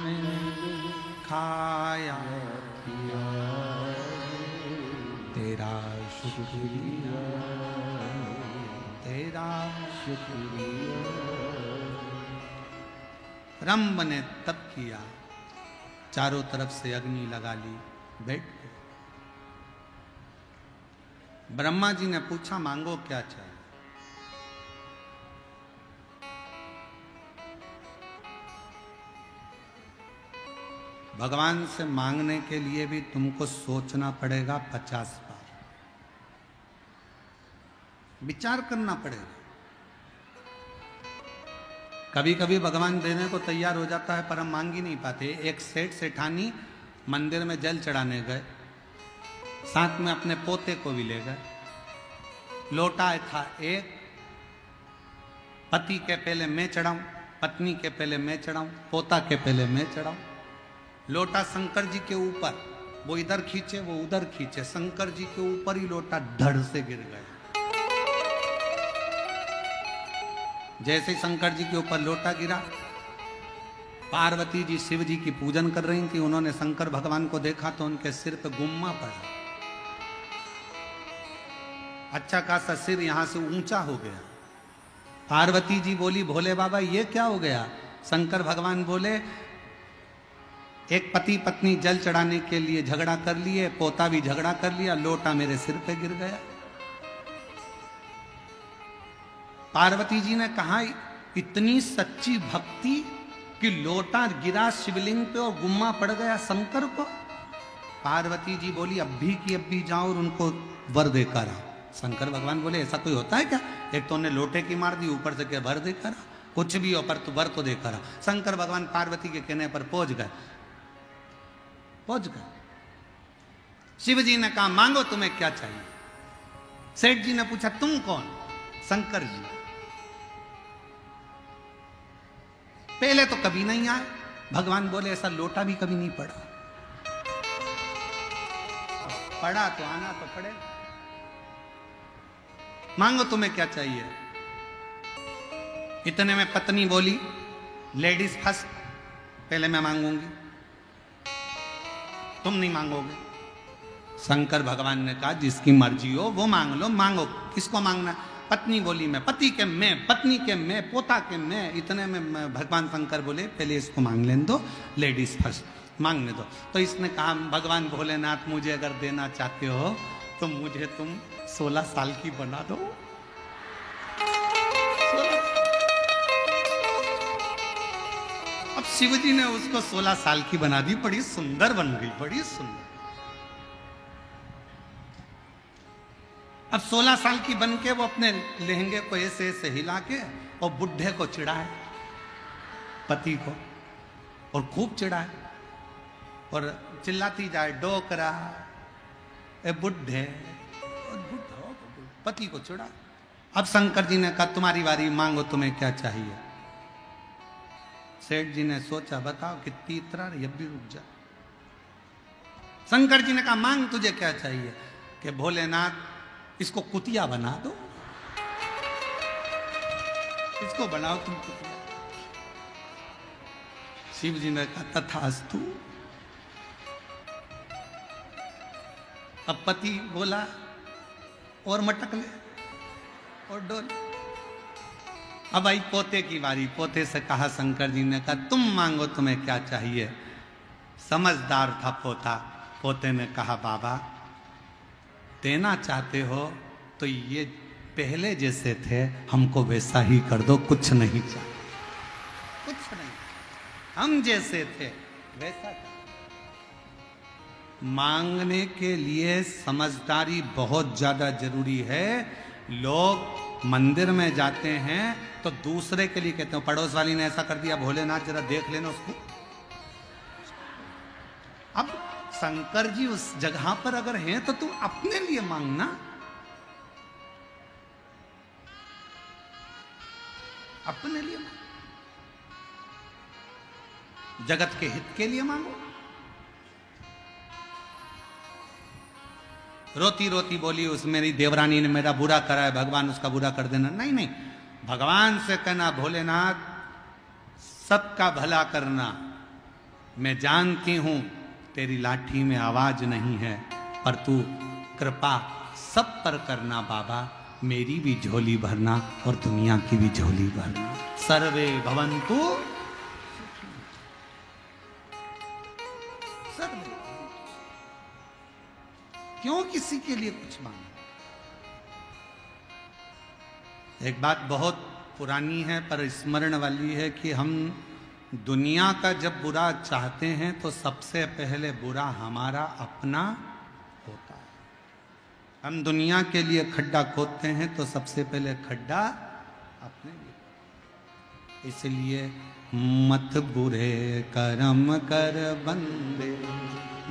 मैंने खाया पिया, तेरा शुक्रिया, तेरा शुक्रिया। रंब ने तप किया, चारों तरफ से अग्नि लगा ली, बैठ गए। ब्रह्मा जी ने पूछा मांगो क्या चाहिए। भगवान से मांगने के लिए भी तुमको सोचना पड़ेगा 50 बार, विचार करना पड़ेगा। कभी कभी भगवान देने को तैयार हो जाता है पर हम मांग ही नहीं पाते। एक सेठ सेठानी मंदिर में जल चढ़ाने गए, साथ में अपने पोते को भी ले गए। लोटा था एक, पति के पहले मैं चढ़ाऊं, पत्नी के पहले मैं चढ़ाऊं, पोता के पहले मैं चढ़ाऊं। लोटा शंकर जी के ऊपर, वो इधर खींचे वो उधर खींचे, शंकर जी के ऊपर ही लोटा धड़ से गिर गया। जैसे ही शंकर जी के ऊपर लोटा गिरा, पार्वती जी शिव जी की पूजन कर रही थी, उन्होंने शंकर भगवान को देखा तो उनके सिर पे गुम्मा पड़ा। अच्छा खासा सिर यहां से ऊंचा हो गया। पार्वती जी बोली भोले बाबा ये क्या हो गया। शंकर भगवान बोले एक पति पत्नी जल चढ़ाने के लिए झगड़ा कर लिए, पोता भी झगड़ा कर लिया, लोटा मेरे सिर पे गिर गया। पार्वती जी ने कहा इतनी सच्ची भक्ति कि लोटा गिरा शिवलिंग पे और गुम्मा पड़ गया शंकर को। पार्वती जी बोली अभी की अभी जाओ और उनको वर देकर आओ। शंकर भगवान बोले ऐसा कोई होता है क्या, एक तो उन्हें लोटे की मार दी, ऊपर से क्या वर देकर आओ, कुछ भी हो पर तू वर तो देकर आओ। शंकर भगवान पार्वती के कहने पर पहुंच गए। शिव जी ने कहा मांगो तुम्हें क्या चाहिए। सेठ जी ने पूछा तुम कौन। शंकर जी। पहले तो कभी नहीं आए। भगवान बोले ऐसा लोटा भी कभी नहीं पड़ा, पड़ा तो आना तो पड़े। मांगो तुम्हें क्या चाहिए। इतने में पत्नी बोली लेडीज फर्स्ट, पहले मैं मांगूंगी, तुम नहीं मांगोगे। शंकर भगवान ने कहा जिसकी मर्जी हो वो मांग लो, मांगो किसको मांगना। पत्नी बोली मैं, पति के मैं, पत्नी के मैं, पोता के मैं। इतने में भगवान शंकर बोले पहले इसको मांग लेने दो, लेडीज फर्स्ट, मांगने दो। तो इसने कहा भगवान भोलेनाथ मुझे अगर देना चाहते हो तो मुझे तुम 16 साल की बना दो। अब शिवजी ने उसको 16 साल की बना दी, बड़ी सुंदर बन गई, बड़ी सुंदर। अब 16 साल की बन के वो अपने लहंगे को ऐसे ऐसे हिला के और बुढ़े को चिढ़ाए, पति को, और खूब चिढ़ाए और चिल्लाती जाए, डोकरा ए बुढ़े, पति को चिढ़ा। अब शंकर जी ने कहा तुम्हारी बारी, मांगो तुम्हें क्या चाहिए। सेठ जी ने सोचा, बताओ कितनी इतरा, ये भी रुक जा। शंकर जी ने कहा मांग तुझे क्या चाहिए। कि भोलेनाथ इसको कुतिया बना दो, इसको बनाओ तुम कुतिया। शिव जी ने कहा तथास्तु। अब पति बोला और मटक ले और डोल। अब आई पोते की बारी। पोते से कहा, शंकर जी ने कहा तुम मांगो तुम्हें क्या चाहिए। समझदार था पोता। पोते ने कहा बाबा देना चाहते हो तो ये पहले जैसे थे हमको वैसा ही कर दो, कुछ नहीं चाहिए, कुछ नहीं, हम जैसे थे वैसा कर। मांगने के लिए समझदारी बहुत ज्यादा जरूरी है। लोग मंदिर में जाते हैं तो दूसरे के लिए कहते हैं, पड़ोस वाली ने ऐसा कर दिया, भोलेनाथ जरा देख लेना उसको। अब शंकर जी उस जगह पर अगर हैं तो तुम अपने लिए मांगना। अपने लिए मांगो, जगत के हित के लिए मांगो। रोती रोती बोली उस मेरी देवरानी ने मेरा बुरा करा है, भगवान उसका बुरा कर देना। नहीं नहीं, भगवान से कहना भोलेनाथ सबका भला करना। मैं जानती हूं तेरी लाठी में आवाज नहीं है, पर तू कृपा सब पर करना बाबा, मेरी भी झोली भरना और दुनिया की भी झोली भरना। सर्वे भवन्तु सर्वे। क्यों किसी के लिए कुछ मांगना। एक बात बहुत पुरानी है पर स्मरण वाली है कि हम दुनिया का जब बुरा चाहते हैं तो सबसे पहले बुरा हमारा अपना होता है। हम दुनिया के लिए खड्डा खोदते हैं तो सबसे पहले खड्डा अपने लिए। इसलिए मत बुरे कर्म कर बंदे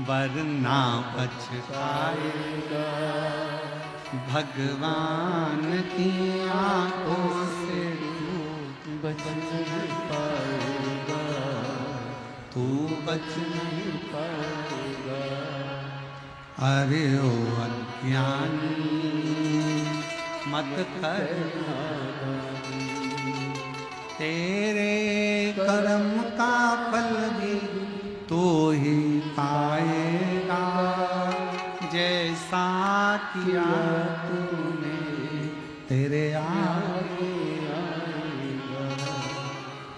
वरना पछताएगा, भगवान की आंखों से बच नहीं पाएगा, तू बच नहीं पाएगा। अरे ओ अज्ञानी मत कर, तेरे कर्म का फल भी तू ही पाएगा, जैसा किया तूने तेरे आगे आएगा।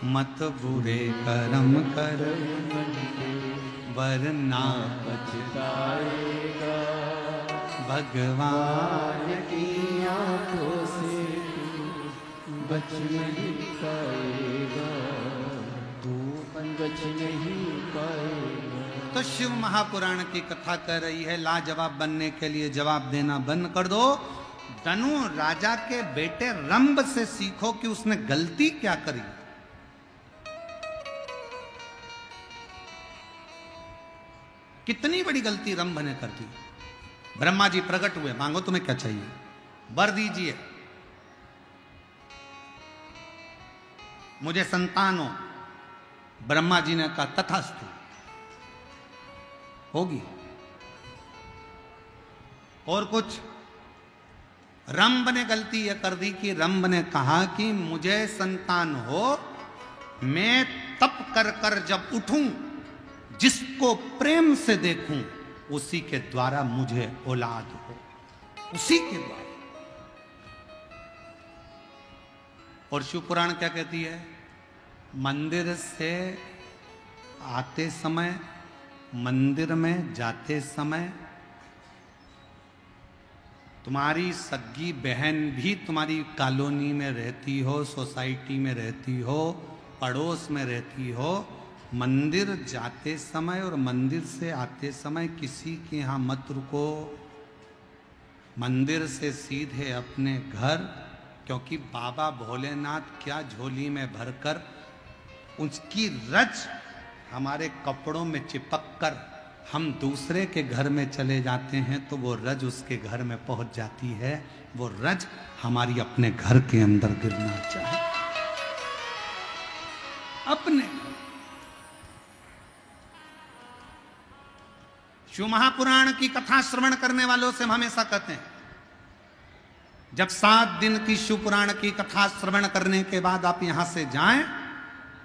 मत बुरे कर्म कर वरना पछताएगा, भगवान की आंखों से बच नहीं पाएगा, तू बच नहीं पाएगा। तो शिव महापुराण की कथा कह रही है लाजवाब बनने के लिए जवाब देना बंद कर दो। धनु राजा के बेटे रंभ से सीखो कि उसने गलती क्या करी। कितनी बड़ी गलती रंभ ने कर दी। ब्रह्मा जी प्रकट हुए, मांगो तुम्हें क्या चाहिए, वर दीजिए, मुझे संतान हो। ब्रह्मा जी ने कहा तथास्तु, होगी। और कुछ। रंभ ने गलती यह कर दी कि रंभ ने कहा कि मुझे संतान हो, मैं तप कर कर जब उठूं, जिसको प्रेम से देखूं, उसी के द्वारा मुझे औलाद हो, उसी के द्वारा। और शिव पुराण क्या कहती है, मंदिर से आते समय, मंदिर में जाते समय तुम्हारी सगी बहन भी तुम्हारी कॉलोनी में रहती हो, सोसाइटी में रहती हो, पड़ोस में रहती हो, मंदिर जाते समय और मंदिर से आते समय किसी के यहाँ मत रुको। मंदिर से सीधे अपने घर, क्योंकि बाबा भोलेनाथ क्या झोली में भरकर उसकी रज हमारे कपड़ों में चिपक कर हम दूसरे के घर में चले जाते हैं तो वो रज उसके घर में पहुंच जाती है। वो रज हमारी अपने घर के अंदर गिरना चाहिए। अपने शिव महापुराण की कथा श्रवण करने वालों से हम हमेशा कहते हैं, जब 7 दिन की शिव पुराण की कथा श्रवण करने के बाद आप यहां से जाएं,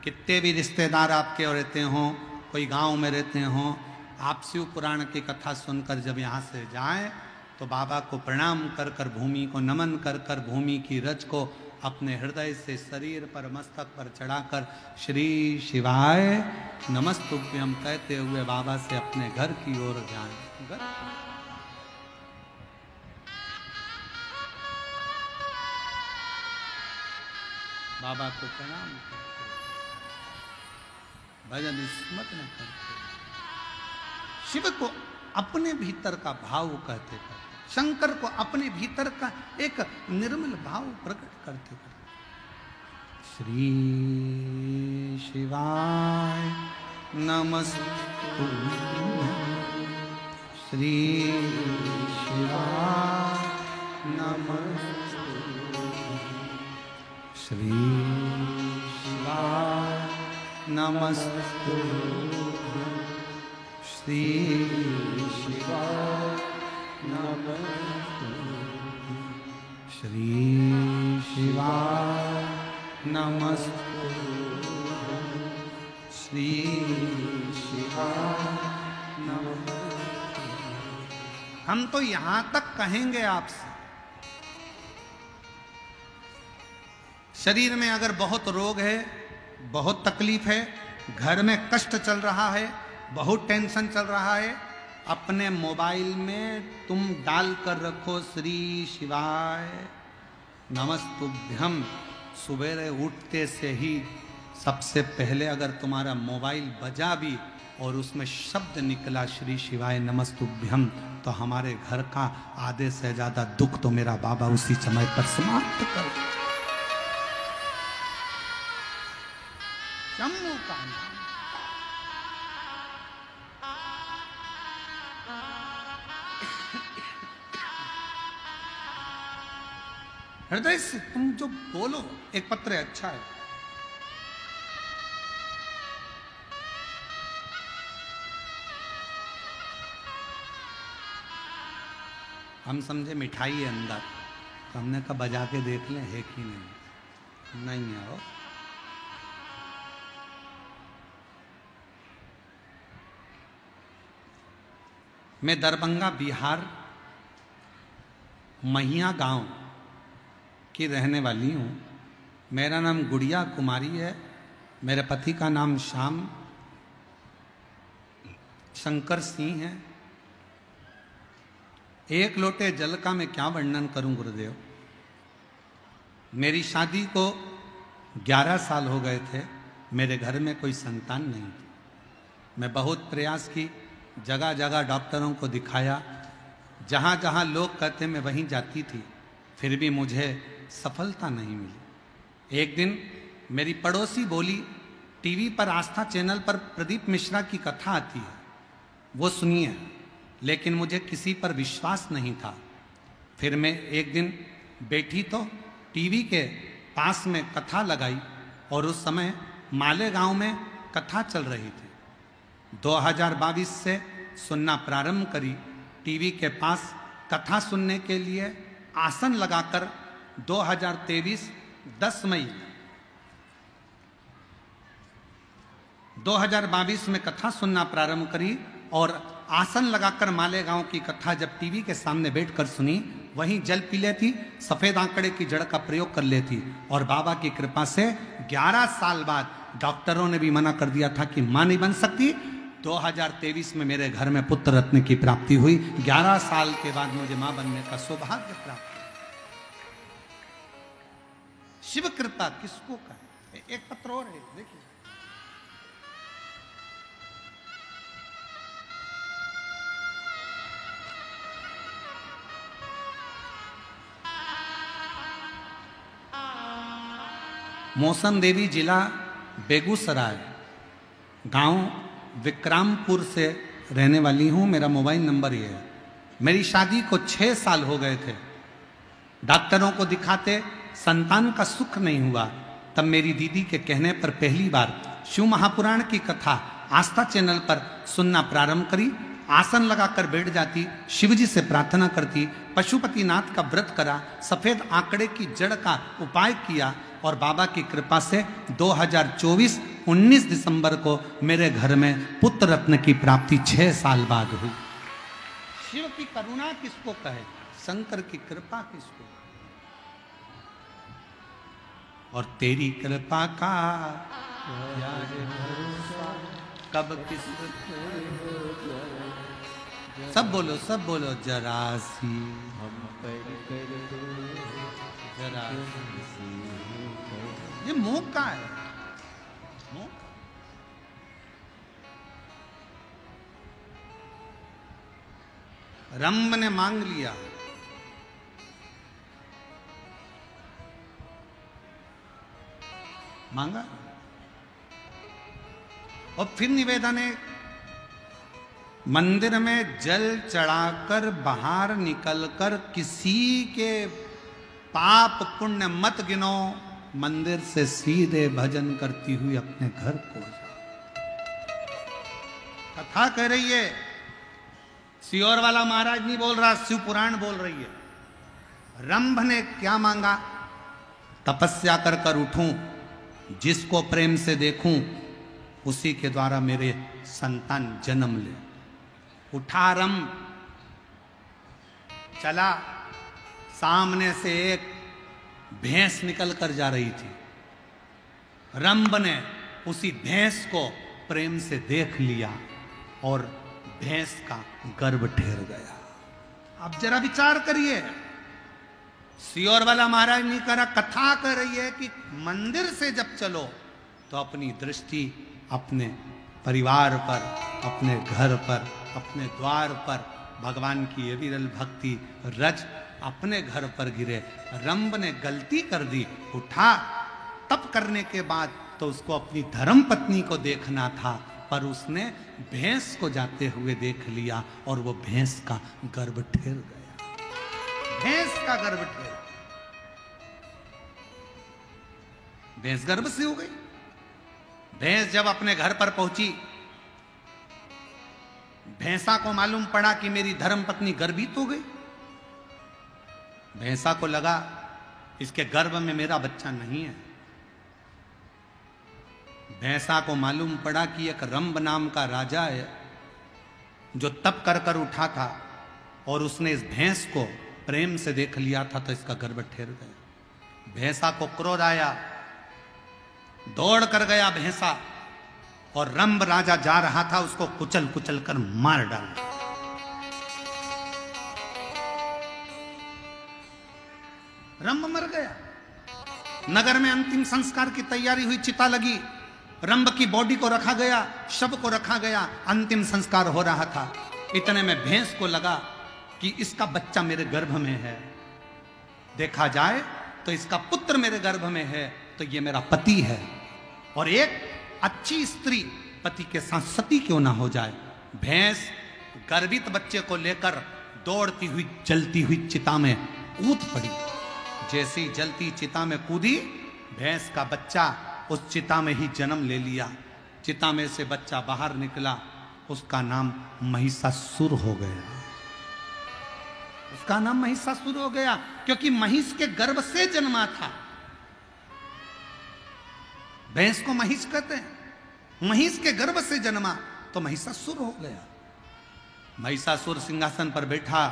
कितने भी रिश्तेदार आपके रहते हों, कोई गांव में रहते हों, आप शिव पुराण की कथा सुनकर जब यहाँ से जाएं तो बाबा को प्रणाम कर कर, भूमि को नमन कर कर, भूमि की रज को अपने हृदय से शरीर पर, मस्तक पर चढ़ाकर श्री शिवाय नमस्तुभ्यम कहते हुए बाबा से अपने घर की ओर जाएं। बाबा को प्रणाम करते, भजन स्मरण करते, शिव को अपने भीतर का भाव कहते करते, शंकर को अपने भीतर का एक निर्मल भाव प्रकट करते करते, श्री शिवाय नमस्तुभ्यं, श्री शिवाय नमस्तुभ्यं, श्री शिवाय नमस्तुभ्यं, श्री शिवाय नमस्तुभ्यं, श्री शिवाय नमस्तुभ्यं, श्री शिवाय नमस्तुभ्यं। हम तो यहां तक कहेंगे आपसे, शरीर में अगर बहुत रोग है, बहुत तकलीफ है, घर में कष्ट चल रहा है, बहुत टेंशन चल रहा है, अपने मोबाइल में तुम डाल कर रखो श्री शिवाय नमस्तुभ्यम। सुबेरे उठते से ही सबसे पहले अगर तुम्हारा मोबाइल बजा भी और उसमें शब्द निकला श्री शिवाय नमस्तुभ्यम, तो हमारे घर का आधे से ज्यादा दुख तो मेरा बाबा उसी समय पर समाप्त कर। जम्मू का नाम हृदय से तुम जो बोलो, एक पत्र अच्छा है, हम समझे मिठाई है अंदर, तो हमने कहा बजा के देख लें है कि नहीं, नहीं है वो। मैं दरभंगा बिहार महिया गांव की रहने वाली हूँ। मेरा नाम गुड़िया कुमारी है, मेरे पति का नाम श्याम शंकर सिंह है। एक लोटे जल का मैं क्या वर्णन करूं गुरुदेव। मेरी शादी को 11 साल हो गए थे, मेरे घर में कोई संतान नहीं थी। मैं बहुत प्रयास की, जगह जगह डॉक्टरों को दिखाया, जहाँ जहाँ लोग कहते मैं वहीं जाती थी, फिर भी मुझे सफलता नहीं मिली। एक दिन मेरी पड़ोसी बोली, टीवी पर आस्था चैनल पर प्रदीप मिश्रा की कथा आती है, वो सुनिए। लेकिन मुझे किसी पर विश्वास नहीं था। फिर मैं एक दिन बैठी तो टीवी के पास में कथा लगाई और उस समय मालेगांव में कथा चल रही थी। 2022 से सुनना प्रारंभ करी। टीवी के पास कथा सुनने के लिए आसन लगाकर 2023 10 मई 2022 में कथा सुनना प्रारंभ करी और आसन लगाकर मालेगांव की कथा जब टीवी के सामने बैठकर सुनी, वहीं जल पी लेती, सफेद आंकड़े की जड़ का प्रयोग कर लेती और बाबा की कृपा से 11 साल बाद डॉक्टरों ने भी मना कर दिया था कि मां नहीं बन सकती, 2023 में मेरे घर में पुत्र रत्न की प्राप्ति हुई। 11 साल के बाद मुझे मां बनने का सौभाग्य प्राप्त हुआ। शिव कृपा किसको कहे? एक पत्र और है, देखिए। मौसम देवी, जिला बेगूसराय, गांव विक्रमपुर से रहने वाली हूं। मेरा मोबाइल नंबर ये है। मेरी शादी को 6 साल हो गए थे। डॉक्टरों को दिखाते संतान का सुख नहीं हुआ। तब मेरी दीदी के कहने पर पहली बार शिव महापुराण की कथा आस्था चैनल पर सुनना प्रारंभ करी। आसन लगाकर बैठ जाती, शिवजी से प्रार्थना करती, पशुपतिनाथ का व्रत करा, सफेद आंकड़े की जड़ का उपाय किया और बाबा की कृपा से 2024 19 दिसंबर को मेरे घर में पुत्र रत्न की प्राप्ति 6 साल बाद हुई। शिव की करुणा किसको कहे? शंकर की कृपा किसको? और तेरी कृपा का कब किस, सब बोलो, सब बोलो। जरासी हम पर कर दो, जरासी, ये मुंह का है, मुंह का। रंभ ने मांग लिया, मांगा, और फिर निवेदन है, मंदिर में जल चढ़ाकर बाहर निकलकर किसी के पाप पुण्य मत गिनो, मंदिर से सीधे भजन करती हुई अपने घर को जाओ। कथा कह रही है, सियोर वाला महाराज नहीं बोल रहा, शिव पुराण बोल रही है। रंभ ने क्या मांगा? तपस्या कर कर उठूं, जिसको प्रेम से देखूं उसी के द्वारा मेरे संतान जन्म ले। उठा रंभ, चला, सामने से एक भैंस निकल कर जा रही थी। रंभ ने उसी भैंस को प्रेम से देख लिया और भैंस का गर्भ ठहर गया। अब जरा विचार करिए, सियोर वाला महाराज नहीं करा, कथा कर रही है कि मंदिर से जब चलो तो अपनी दृष्टि अपने परिवार पर, अपने घर पर, अपने द्वार पर भगवान की ये विरल भक्ति रज अपने घर पर गिरे। रंभ ने गलती कर दी, उठा, तप करने के बाद तो उसको अपनी धर्म पत्नी को देखना था, पर उसने भैंस को जाते हुए देख लिया और वो भैंस का गर्भ ठहर गया। भैंस का गर्भ ठहर, भैंस गर्भ से हो गई। भैंस जब अपने घर पर पहुंची, भैंसा को मालूम पड़ा कि मेरी धर्म पत्नी गर्भित हो गई। भैंसा को लगा इसके गर्भ में मेरा बच्चा नहीं है। भैंसा को मालूम पड़ा कि एक रंभ नाम का राजा है जो तप कर कर उठा था और उसने इस भैंस को प्रेम से देख लिया था, तो इसका गर्भ ठहर गया। भैंसा को क्रोध आया, दौड़ कर गया भैंसा, और रंभ राजा जा रहा था, उसको कुचल कुचल कर मार डाला। रंभ मर गया। नगर में अंतिम संस्कार की तैयारी हुई, चिता लगी, रंभ की बॉडी को रखा गया, शव को रखा गया, अंतिम संस्कार हो रहा था। इतने में भैंस को लगा कि इसका बच्चा मेरे गर्भ में है, देखा जाए तो इसका पुत्र मेरे गर्भ में है, तो ये मेरा पति है, और एक अच्छी स्त्री पति के साथ सती क्यों ना हो जाए। भैंस गर्भित बच्चे को लेकर दौड़ती हुई जलती हुई चिता में कूद पड़ी। जैसी जलती चिता में कूदी, भैंस का बच्चा उस चिता में ही जन्म ले लिया। चिता में से बच्चा बाहर निकला, उसका नाम महिषासुर हो गया। उसका नाम महिषासुर हो गया क्योंकि महिष के गर्भ से जन्मा था। भैंस को महिष कहते हैं, महिष के गर्भ से जन्मा तो महिषासुर हो गया। महिषासुर सिंहासन पर बैठा,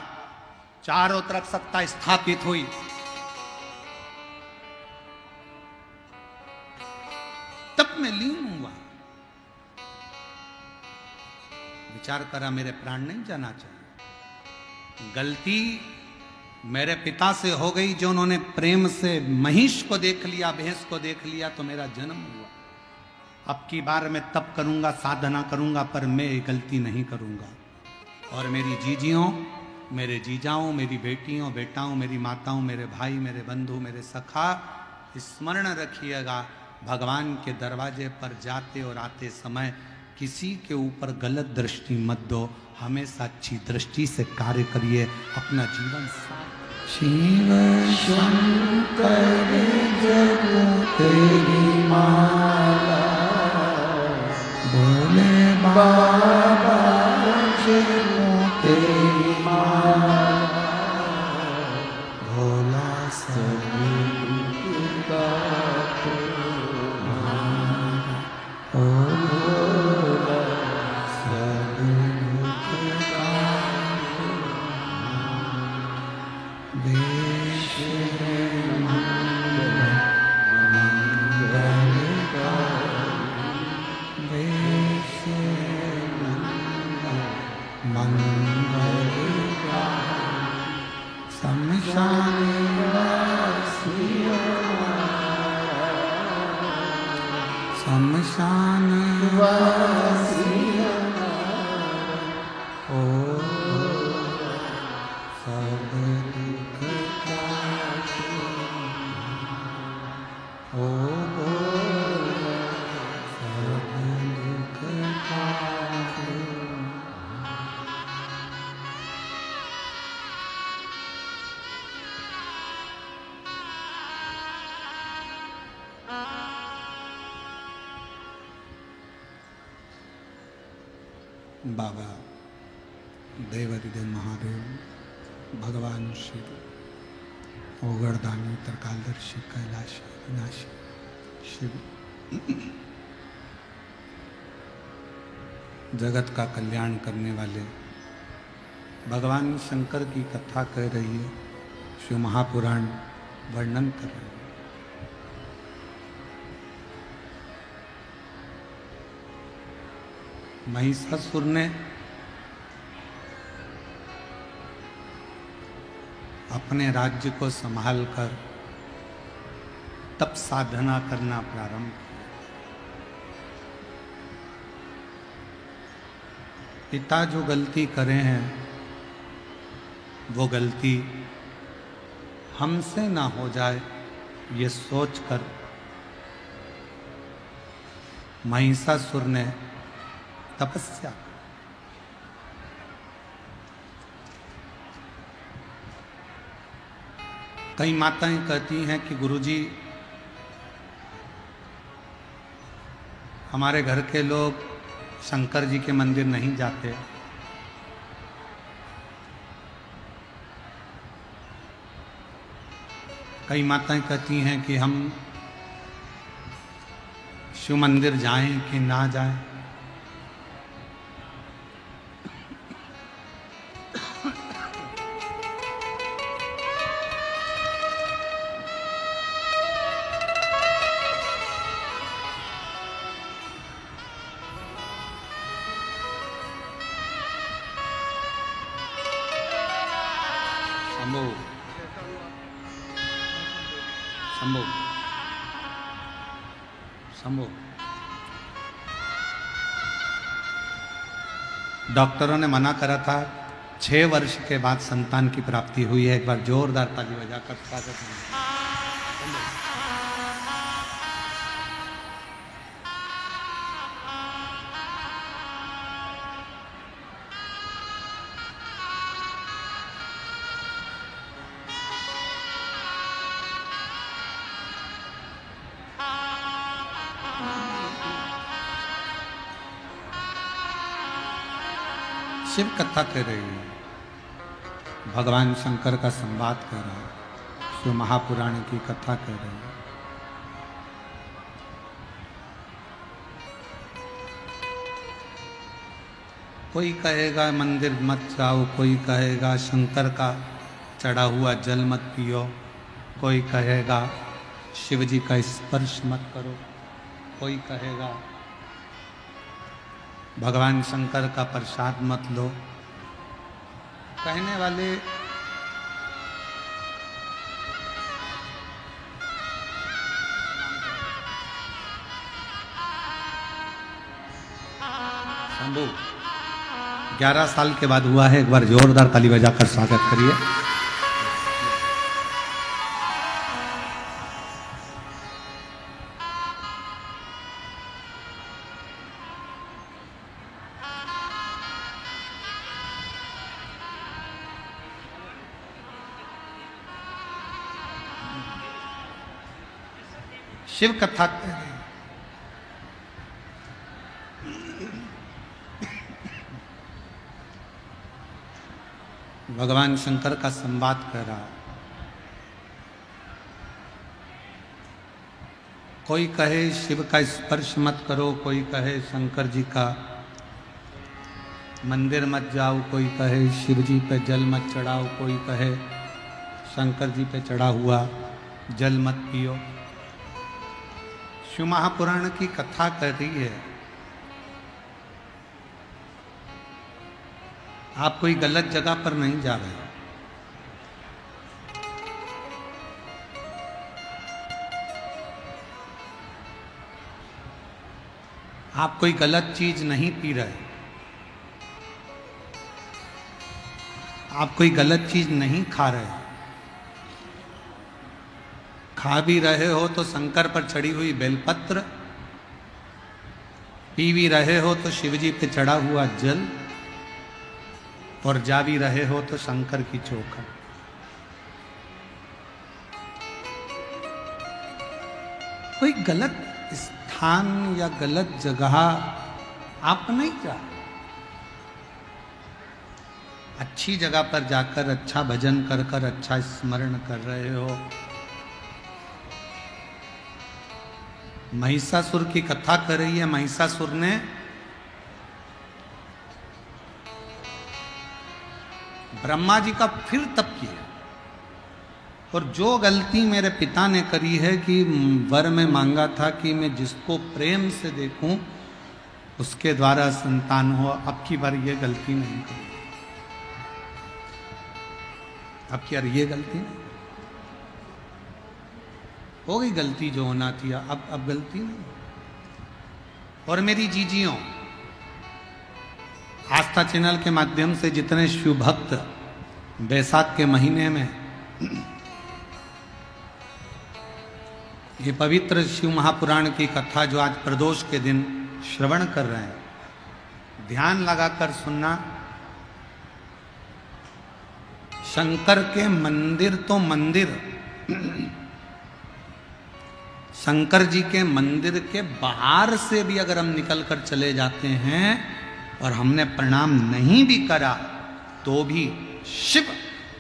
चारों तरफ सत्ता स्थापित हुई। तप में लीन हुआ। विचार करा मेरे प्राण नहीं जाना चाहिए। गलती मेरे पिता से हो गई जो उन्होंने प्रेम से महिष को देख लिया, भैंस को देख लिया तो मेरा जन्म हुआ। अब की बार मैं तप करूंगा, साधना करूंगा, पर मैं ये गलती नहीं करूंगा। और मेरी जीजियों, मेरे जीजाओं, मेरी बेटियों, बेटाओं, मेरी माताओं, मेरे भाई, मेरे बंधु, मेरे सखा, स्मरण रखिएगा, भगवान के दरवाजे पर जाते और आते समय किसी के ऊपर गलत दृष्टि मत दो, हमेशा अच्छी दृष्टि से कार्य करिए, अपना जीवन शिव शंकर जग तेरी माला, भोले बाबा जग तेरी माला, भोला सभी का बाबा देवाधिदेव महादेव, भगवान शिव, ओगरदानी, त्रिकालदर्शी, कैलाशी, विनाशी शिव, जगत का कल्याण करने वाले भगवान शंकर की कथा कह रही है, शिव महापुराण वर्णन कर रहे हैं। महिषासुर ने अपने राज्य को संभालकर तप साधना करना प्रारंभ किया। पिता जो गलती करे हैं वो गलती हमसे ना हो जाए, ये सोचकर महिषासुर ने तपस्या। कई माताएं कहती हैं कि गुरुजी हमारे घर के लोग शंकर जी के मंदिर नहीं जाते, कई माताएं कहती हैं कि हम शिव मंदिर जाएं कि ना जाएं। डॉक्टरों ने मना करा था, 6 वर्ष के बाद संतान की प्राप्ति हुई है। एक बार जोरदार ताली बजाकर स्वागत है। शिव कथा कह रही है, भगवान शंकर का संवाद कर रहा है, शिव महापुराण की कथा कह रही है। कोई कहेगा मंदिर मत जाओ, कोई कहेगा शंकर का चढ़ा हुआ जल मत पियो, कोई कहेगा शिव जी का स्पर्श मत करो, कोई कहेगा भगवान शंकर का प्रसाद मत लो। कहने वाले शंभू 11 साल के बाद हुआ है, एक बार जोरदार ताली बजाकर स्वागत करिए। शिव कथा भगवान शंकर का संवाद कर रहा। कोई कहे शिव का स्पर्श मत करो, कोई कहे शंकर जी का मंदिर मत जाओ, कोई कहे शिव जी पे जल मत चढ़ाओ, कोई कहे शंकर जी पे चढ़ा हुआ जल मत पियो। शिव महापुराण की कथा कर रही है। आप कोई गलत जगह पर नहीं जा रहे। आप कोई गलत चीज नहीं पी रहे। आप कोई गलत चीज नहीं खा रहे। खा भी रहे हो तो शंकर पर चढ़ी हुई बेलपत्र, पी भी रहे हो तो शिवजी पे चढ़ा हुआ जल, और जा भी रहे हो तो शंकर की चौखट। कोई गलत स्थान या गलत जगह आप नहीं जा। अच्छी जगह पर जाकर अच्छा भजन कर कर अच्छा स्मरण कर रहे हो। महिषासुर की कथा कर रही है। महिषासुर ने ब्रह्मा जी का फिर तप किया, और जो गलती मेरे पिता ने करी है कि वर में मांगा था कि मैं जिसको प्रेम से देखूं उसके द्वारा संतान हो, अब की बार ये गलती नहीं करूं। अब की बार ये गलती नहीं हो गई। गलती जो होना थी अब गलती नहीं। और मेरी जीजियों, आस्था चैनल के माध्यम से जितने शिव भक्त बैसाख के महीने में ये पवित्र शिव महापुराण की कथा जो आज प्रदोष के दिन श्रवण कर रहे हैं, ध्यान लगाकर सुनना। शंकर के मंदिर तो मंदिर, शंकर जी के मंदिर के बाहर से भी अगर हम निकल कर चले जाते हैं और हमने प्रणाम नहीं भी करा तो भी शिव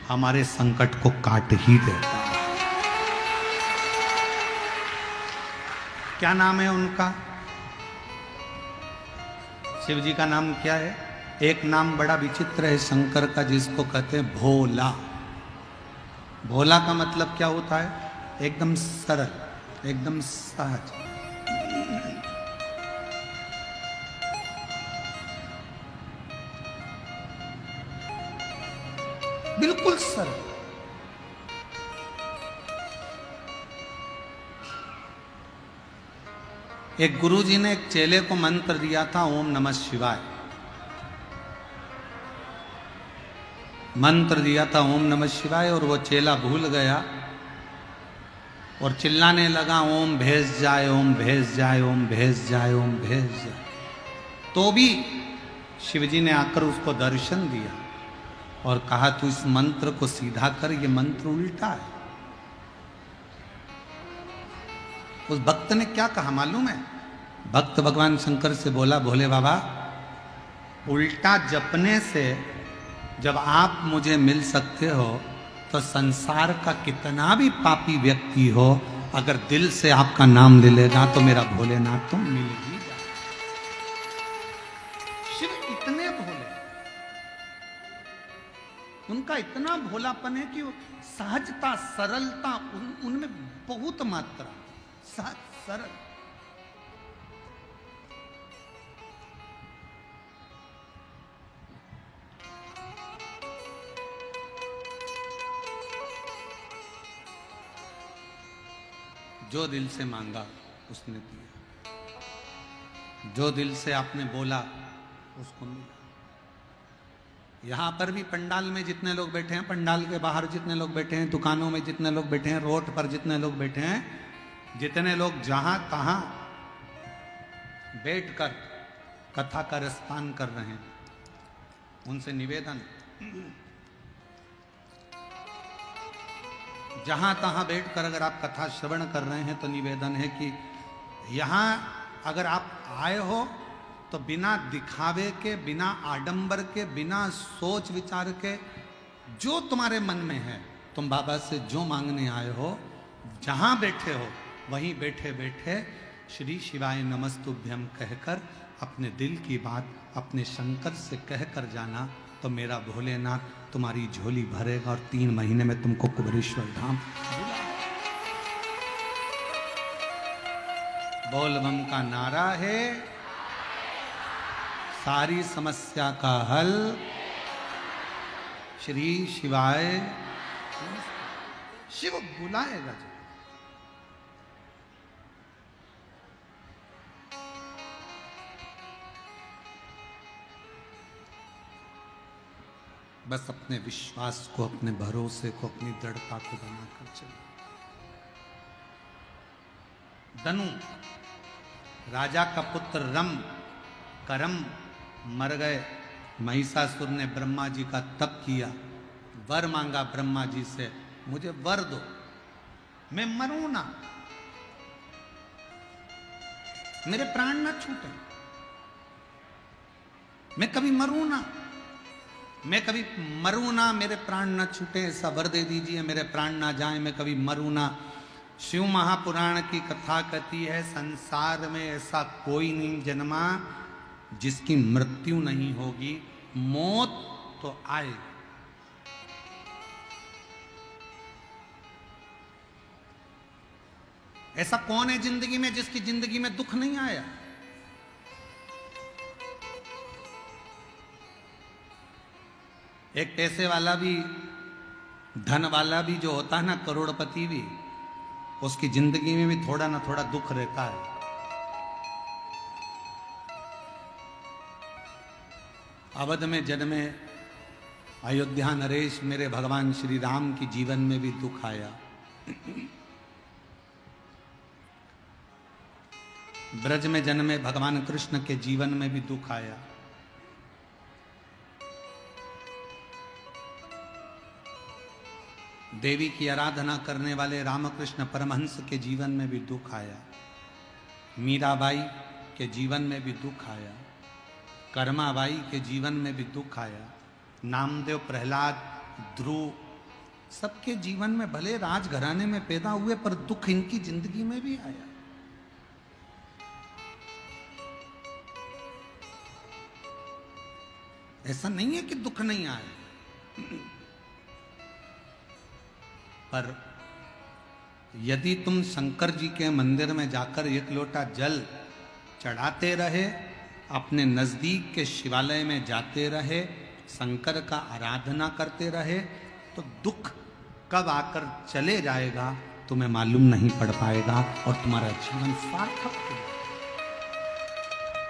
हमारे संकट को काट ही देता है। क्या नाम है उनका? शिव जी का नाम क्या है? एक नाम बड़ा विचित्र है शंकर का, जिसको कहते हैं भोला। भोला का मतलब क्या होता है? एकदम सरल, एकदम सहज। बिल्कुल सरल। एक गुरुजी ने एक चेले को मंत्र दिया था, ओम नमः शिवाय। मंत्र दिया था ओम नमः शिवाय, और वो चेला भूल गया और चिल्लाने लगा ओम भेज जाए, ओम भेज जाए, ओम भेज जाए, ओम भेज जाए। तो भी शिवजी ने आकर उसको दर्शन दिया और कहा तू इस मंत्र को सीधा कर, ये मंत्र उल्टा है। उस भक्त ने क्या कहा मालूम है? भक्त भगवान शंकर से बोला, भोले बाबा, उल्टा जपने से जब आप मुझे मिल सकते हो तो संसार का कितना भी पापी व्यक्ति हो, अगर दिल से आपका नाम ले लेगा तो मेरा भोलेनाथ तो मिल ही जाए। शिव इतने भोले, उनका इतना भोलापन है कि सहजता, सरलता उनमें बहुत मात्रा, सहज सरल। जो दिल से मांगा उसने दिया, जो दिल से आपने बोला उसको मिला। यहां पर भी पंडाल में जितने लोग बैठे हैं, पंडाल के बाहर जितने लोग बैठे हैं, दुकानों में जितने लोग बैठे हैं, रोड पर जितने लोग बैठे हैं, जितने लोग जहां तहां बैठकर कथा का रसपान कर रहे हैं, उनसे निवेदन, जहां तहां बैठकर अगर आप कथा श्रवण कर रहे हैं तो निवेदन है कि यहां अगर आप आए हो तो बिना दिखावे के, बिना आडंबर के, बिना सोच विचार के, जो तुम्हारे मन में है, तुम बाबा से जो मांगने आए हो, जहां बैठे हो वहीं बैठे बैठे श्री शिवाय नमस्तुभ्यम कहकर अपने दिल की बात अपने शंकर से कहकर जाना, तो मेरा भोलेनाथ तुम्हारी झोली भरेगा और 3 महीने में तुमको कुबेरेश्वर धाम। बोल बम का नारा है, सारी समस्या का हल श्री शिवाय। शिव बुलाएगा जी। बस अपने विश्वास को, अपने भरोसे को, अपनी दृढ़ता को बनाकर चलिए। धनु राजा का पुत्र रम करम मर गए। महिषासुर ने ब्रह्मा जी का तप किया, वर मांगा ब्रह्मा जी से, मुझे वर दो, मैं मरूं ना, मेरे प्राण ना छूटे, मैं कभी मरूं ना, मैं कभी मरूं ना, मेरे प्राण ना छूटे, ऐसा वर दे दीजिए, मेरे प्राण ना जाए, मैं कभी मरूं ना। शिव महापुराण की कथा कहती है, संसार में ऐसा कोई नहीं जन्मा जिसकी मृत्यु नहीं होगी, मौत तो आएगी। ऐसा कौन है जिंदगी में जिसकी जिंदगी में दुख नहीं आया? एक पैसे वाला भी, धन वाला भी जो होता है ना, करोड़पति भी, उसकी जिंदगी में भी थोड़ा ना थोड़ा दुख रहता है। अवध में जन्मे अयोध्या नरेश मेरे भगवान श्री राम की जीवन में भी दुख आया। ब्रज में जन्मे भगवान कृष्ण के जीवन में भी दुख आया। देवी की आराधना करने वाले रामकृष्ण परमहंस के जीवन में भी दुख आया। मीराबाई के जीवन में भी दुख आया। कर्माबाई के जीवन में भी दुख आया। नामदेव, प्रहलाद, ध्रुव, सबके जीवन में भले राजघराने में पैदा हुए पर दुख इनकी जिंदगी में भी आया। ऐसा नहीं है कि दुख नहीं आए, पर यदि तुम शंकर जी के मंदिर में जाकर 1 लोटा जल चढ़ाते रहे, अपने नजदीक के शिवालय में जाते रहे, शंकर का आराधना करते रहे, तो दुख कब आकर चले जाएगा तुम्हें मालूम नहीं पड़ पाएगा और तुम्हारा जीवन सार्थक हो जाएगा।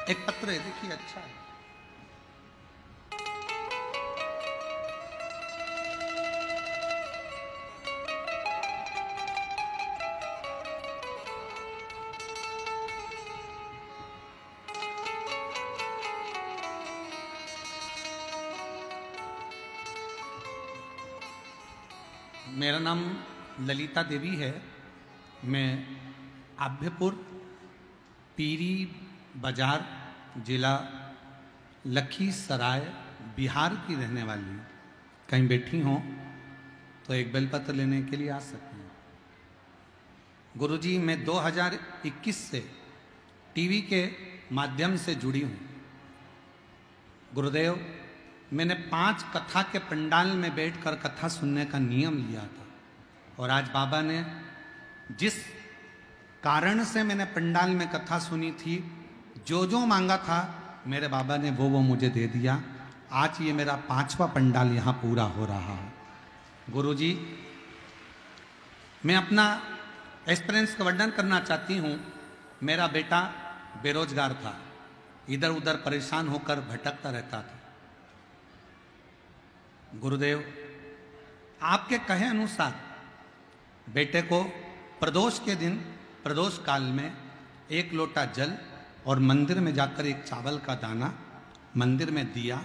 एक पत्र है, देखिए, अच्छा है। मेरा नाम ललिता देवी है। मैं आभ्यपुर पीरी बाजार जिला लखीसराय बिहार की रहने वाली हूँ। कहीं बैठी हों तो एक बेलपत्र लेने के लिए आ सकते हैं। गुरुजी, मैं 2021 से टीवी के माध्यम से जुड़ी हूँ। गुरुदेव, मैंने 5 कथा के पंडाल में बैठकर कथा सुनने का नियम लिया था, और आज बाबा ने जिस कारण से मैंने पंडाल में कथा सुनी थी, जो जो मांगा था मेरे बाबा ने वो मुझे दे दिया। आज ये मेरा 5वां पंडाल यहाँ पूरा हो रहा है। गुरुजी, मैं अपना एक्सपीरियंस का वर्णन करना चाहती हूँ। मेरा बेटा बेरोजगार था, इधर उधर परेशान होकर भटकता रहता था। गुरुदेव आपके कहे अनुसार बेटे को प्रदोष के दिन, प्रदोष काल में 1 लोटा जल और मंदिर में जाकर एक चावल का दाना, मंदिर में दिया,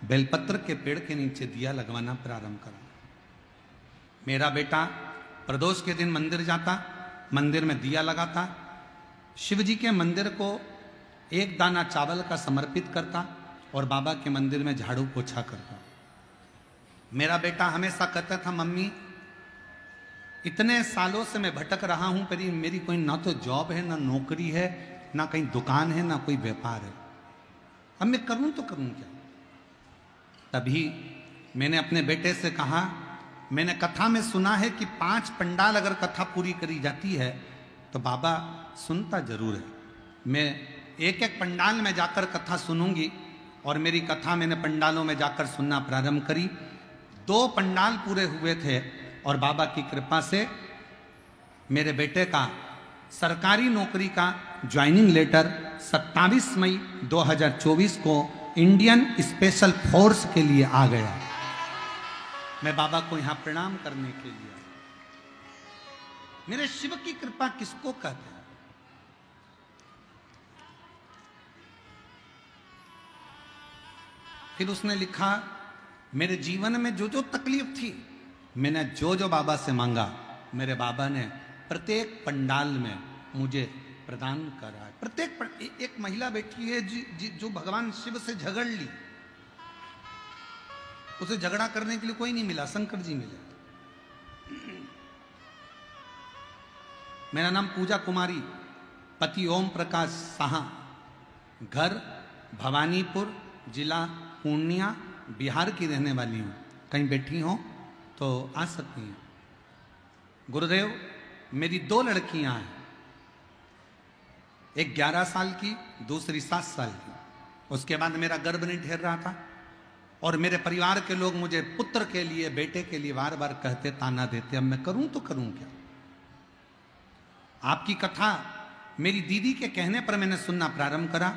बेलपत्र के पेड़ के नीचे दिया लगवाना प्रारंभ करा। मेरा बेटा प्रदोष के दिन मंदिर जाता, मंदिर में दिया लगाता, शिव जी के मंदिर को 1 दाना चावल का समर्पित करता और बाबा के मंदिर में झाड़ू पोछा करता। मेरा बेटा हमेशा कहता था, मम्मी इतने सालों से मैं भटक रहा हूं, पर मेरी कोई ना तो जॉब है, ना नौकरी है, ना कहीं दुकान है, ना कोई व्यापार है, अब मैं करूं तो करूं क्या। तभी मैंने अपने बेटे से कहा, मैंने कथा में सुना है कि 5 पंडाल अगर कथा पूरी करी जाती है तो बाबा सुनता जरूर है। मैं एक एक पंडाल में जाकर कथा सुनूंगी। और मेरी कथा मैंने पंडालों में जाकर सुनना प्रारंभ करी। 2 पंडाल पूरे हुए थे और बाबा की कृपा से मेरे बेटे का सरकारी नौकरी का ज्वाइनिंग लेटर 27 मई 2024 को इंडियन स्पेशल फोर्स के लिए आ गया। मैं बाबा को यहां प्रणाम करने के लिए। मेरे शिव की कृपा किसको कहते हैं? फिर उसने लिखा, मेरे जीवन में जो जो तकलीफ थी, मैंने जो जो बाबा से मांगा, मेरे बाबा ने प्रत्येक पंडाल में मुझे प्रदान करा। प्रत्येक एक महिला बैठी है जो भगवान शिव से झगड़ ली, उसे झगड़ा करने के लिए कोई नहीं मिला, शंकर जी मिले। मेरा नाम पूजा कुमारी, पति ओम प्रकाश साहा, घर भवानीपुर, जिला पूर्णिया, बिहार की रहने वाली हूं। कहीं बैठी हो तो आ सकती हैं। गुरुदेव मेरी 2 लड़कियां हैं, एक 11 साल की, दूसरी 7 साल की। उसके बाद मेरा गर्भ नहीं ठहर रहा था और मेरे परिवार के लोग मुझे पुत्र के लिए, बेटे के लिए बार बार कहते, ताना देते। अब मैं करूं तो करूं क्या। आपकी कथा मेरी दीदी के कहने पर मैंने सुनना प्रारंभ करा।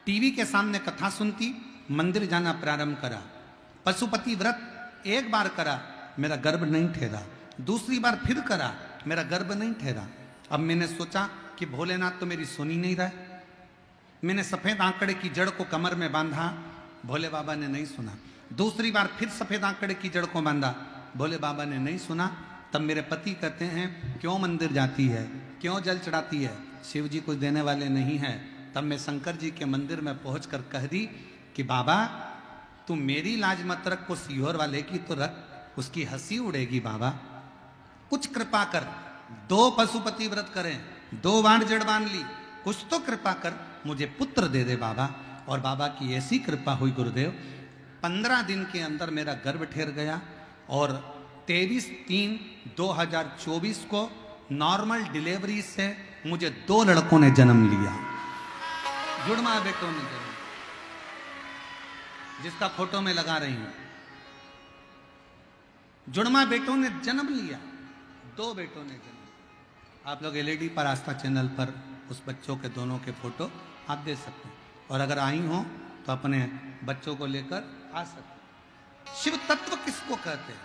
टीवी के सामने कथा सुनती, मंदिर जाना प्रारंभ करा। पशुपति व्रत 1 बार करा, मेरा गर्भ नहीं ठहरा। दूसरी बार फिर करा, मेरा गर्भ नहीं ठहरा। अब मैंने सोचा कि भोलेनाथ तो मेरी सुनी नहीं रहा। मैंने सफेद आंकड़े की जड़ को कमर में बांधा, भोले बाबा ने नहीं सुना। दूसरी बार फिर सफेद आंकड़े की जड़ को बांधा, भोले बाबा ने नहीं सुना। तब मेरे पति कहते हैं, क्यों मंदिर जाती है, क्यों जल चढ़ाती है, शिव जी कुछ देने वाले नहीं हैं। तब मैं शंकर जी के मंदिर में पहुंचकर कह दी कि बाबा तू मेरी लाज मत रख, को सीहोर वाले की तो रख, उसकी हंसी उड़ेगी बाबा, कुछ कृपा कर। 2 पशुपति व्रत करें, 2 बार जड़ बांध ली, कुछ तो कृपा कर, मुझे पुत्र दे दे बाबा। और बाबा की ऐसी कृपा हुई गुरुदेव, 15 दिन के अंदर मेरा गर्भ ठहर गया और 23/3/2024 को नॉर्मल डिलीवरी से मुझे 2 लड़कों ने जन्म लिया। जुड़वा बेटों ने जन्म, जिसका फोटो में लगा रही हूं। जुड़वा बेटों ने जन्म लिया, 2 बेटों ने जन्म। आप लोग एलईडी पर आस्था चैनल पर उस बच्चों के दोनों के फोटो आप दे सकते हैं। और अगर आई हो तो अपने बच्चों को लेकर आ सकते हैं। शिव तत्व किसको कहते हैं?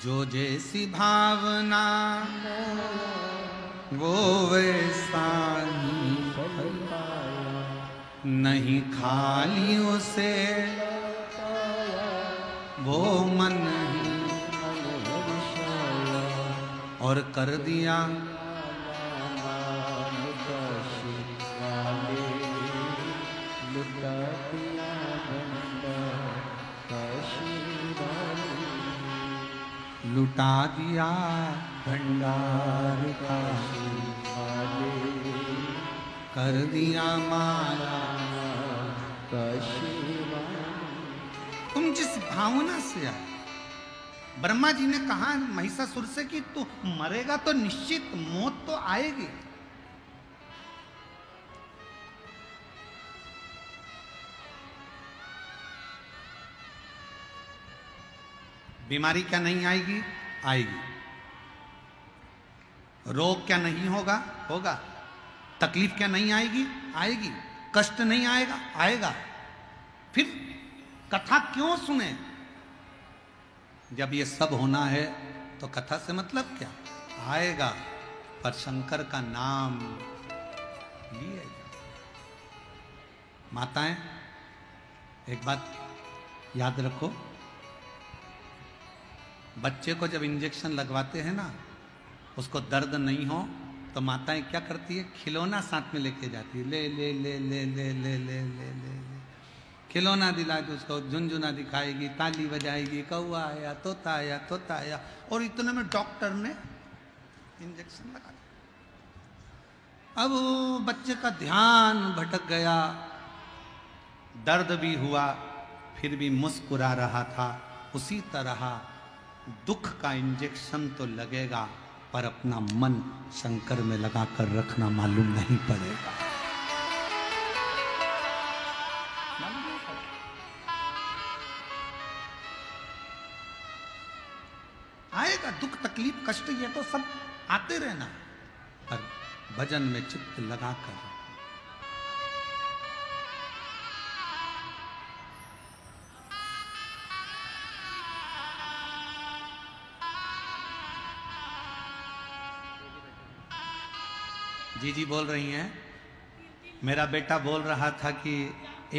जो जैसी भावना वो वैसा ही नहीं, खाली उसे वो मन ही और कर दिया लुटा दिया भंडार का, कर दिया माला। तुम जिस भावना से आए, ब्रह्मा जी ने कहा महिषासुर से कि तू मरेगा तो निश्चित, मौत तो आएगी। बीमारी क्या नहीं आएगी? आएगी। रोग क्या नहीं होगा? होगा। तकलीफ क्या नहीं आएगी? आएगी। कष्ट नहीं आएगा? आएगा। फिर कथा क्यों सुने? जब ये सब होना है तो कथा से मतलब क्या? आएगा पर शंकर का नाम लिए। माताएं, एक बात याद रखो, बच्चे को जब इंजेक्शन लगवाते हैं ना, उसको दर्द नहीं हो तो माताएं क्या करती है? खिलौना साथ में लेके जाती है। ले ले ले ले ले ले ले ले ले खिलौना दिला के उसको झुनझुना दिखाएगी, ताली बजाएगी, कौआ आया, तोता आया, तोता आया, और इतने में डॉक्टर ने इंजेक्शन लगा दिया। अब बच्चे का ध्यान भटक गया, दर्द भी हुआ, फिर भी मुस्कुरा रहा था। उसी तरह दुख का इंजेक्शन तो लगेगा पर अपना मन शंकर में लगाकर रखना मालूम नहीं पड़ेगा। आएगा दुख, तकलीफ, कष्ट, ये तो सब आते रहना, पर भजन में चित्त लगाकर। जी बोल रही हैं, मेरा बेटा बोल रहा था कि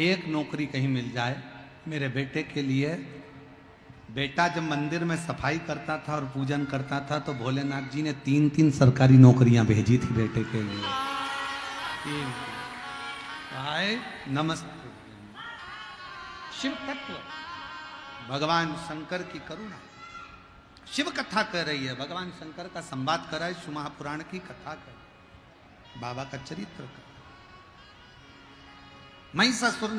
एक नौकरी कहीं मिल जाए मेरे बेटे के लिए। बेटा जब मंदिर में सफाई करता था और पूजन करता था तो भोलेनाथ जी ने 3-3 सरकारी नौकरियां भेजी थी बेटे के लिए। हाय नमस्ते। शिव तत्व, भगवान शंकर की करुणा। शिव कथा कर रही है, भगवान शंकर का संवाद कर रहा है, शिव महापुराण की कथा कर, बाबा का चरित्र कर। महिषासुर,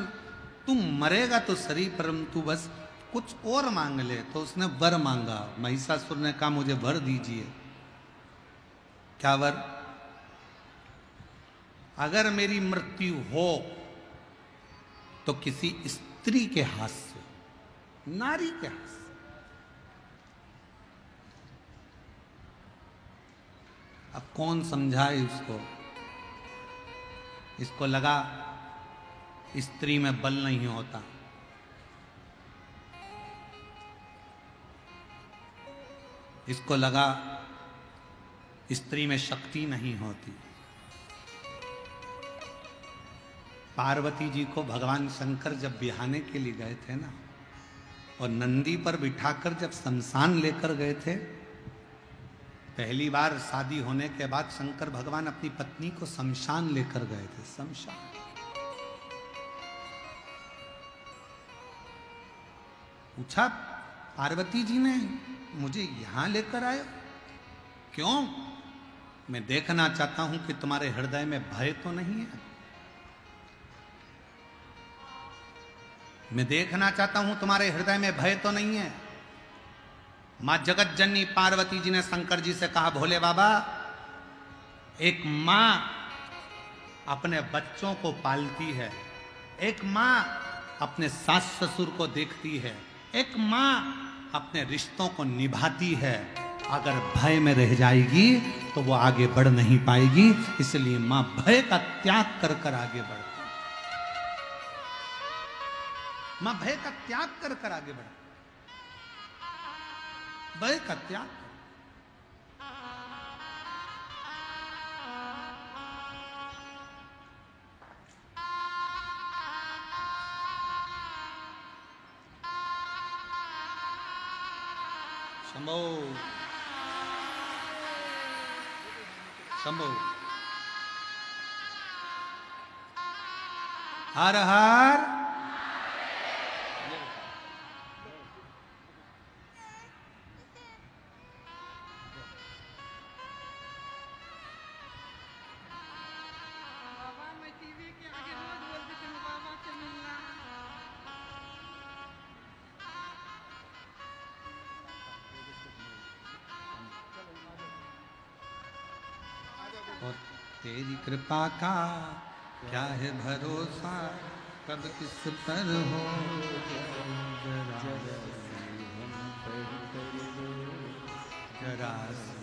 तू मरेगा तो सही, परंतु बस कुछ और मांग ले। तो उसने वर मांगा। महिषासुर ने कहा मुझे वर दीजिए। क्या वर? अगर मेरी मृत्यु हो तो किसी स्त्री के हाथ से, नारी के हाथ से। अब कौन समझाए इसको? इसको लगा स्त्री में बल नहीं होता। इसको लगा स्त्री में शक्ति नहीं होती। पार्वती जी को भगवान शंकर जब बिहाने के लिए गए थे ना, और नंदी पर बिठाकर जब शमशान लेकर गए थे, पहली बार शादी होने के बाद शंकर भगवान अपनी पत्नी को शमशान लेकर गए थे। शमशान। पूछा पार्वती जी ने, मुझे यहां लेकर आए क्यों? मैं देखना चाहता हूं कि तुम्हारे हृदय में भय तो नहीं है। मैं देखना चाहता हूं तुम्हारे हृदय में भय तो नहीं है। मां जगत जननी पार्वती जी ने शंकर जी से कहा, भोले बाबा, एक मां अपने बच्चों को पालती है, एक मां अपने सास ससुर को देखती है, एक मां अपने रिश्तों को निभाती है। अगर भय में रह जाएगी तो वो आगे बढ़ नहीं पाएगी। इसलिए मां भय का त्याग कर कर आगे बढ़ती। मां भय का त्याग कर कर आगे बढ़ती। भय का त्याग। शंभो शंभो हर हर। और तेरी कृपा का क्या है भरोसा, कब किस पर हो। राशि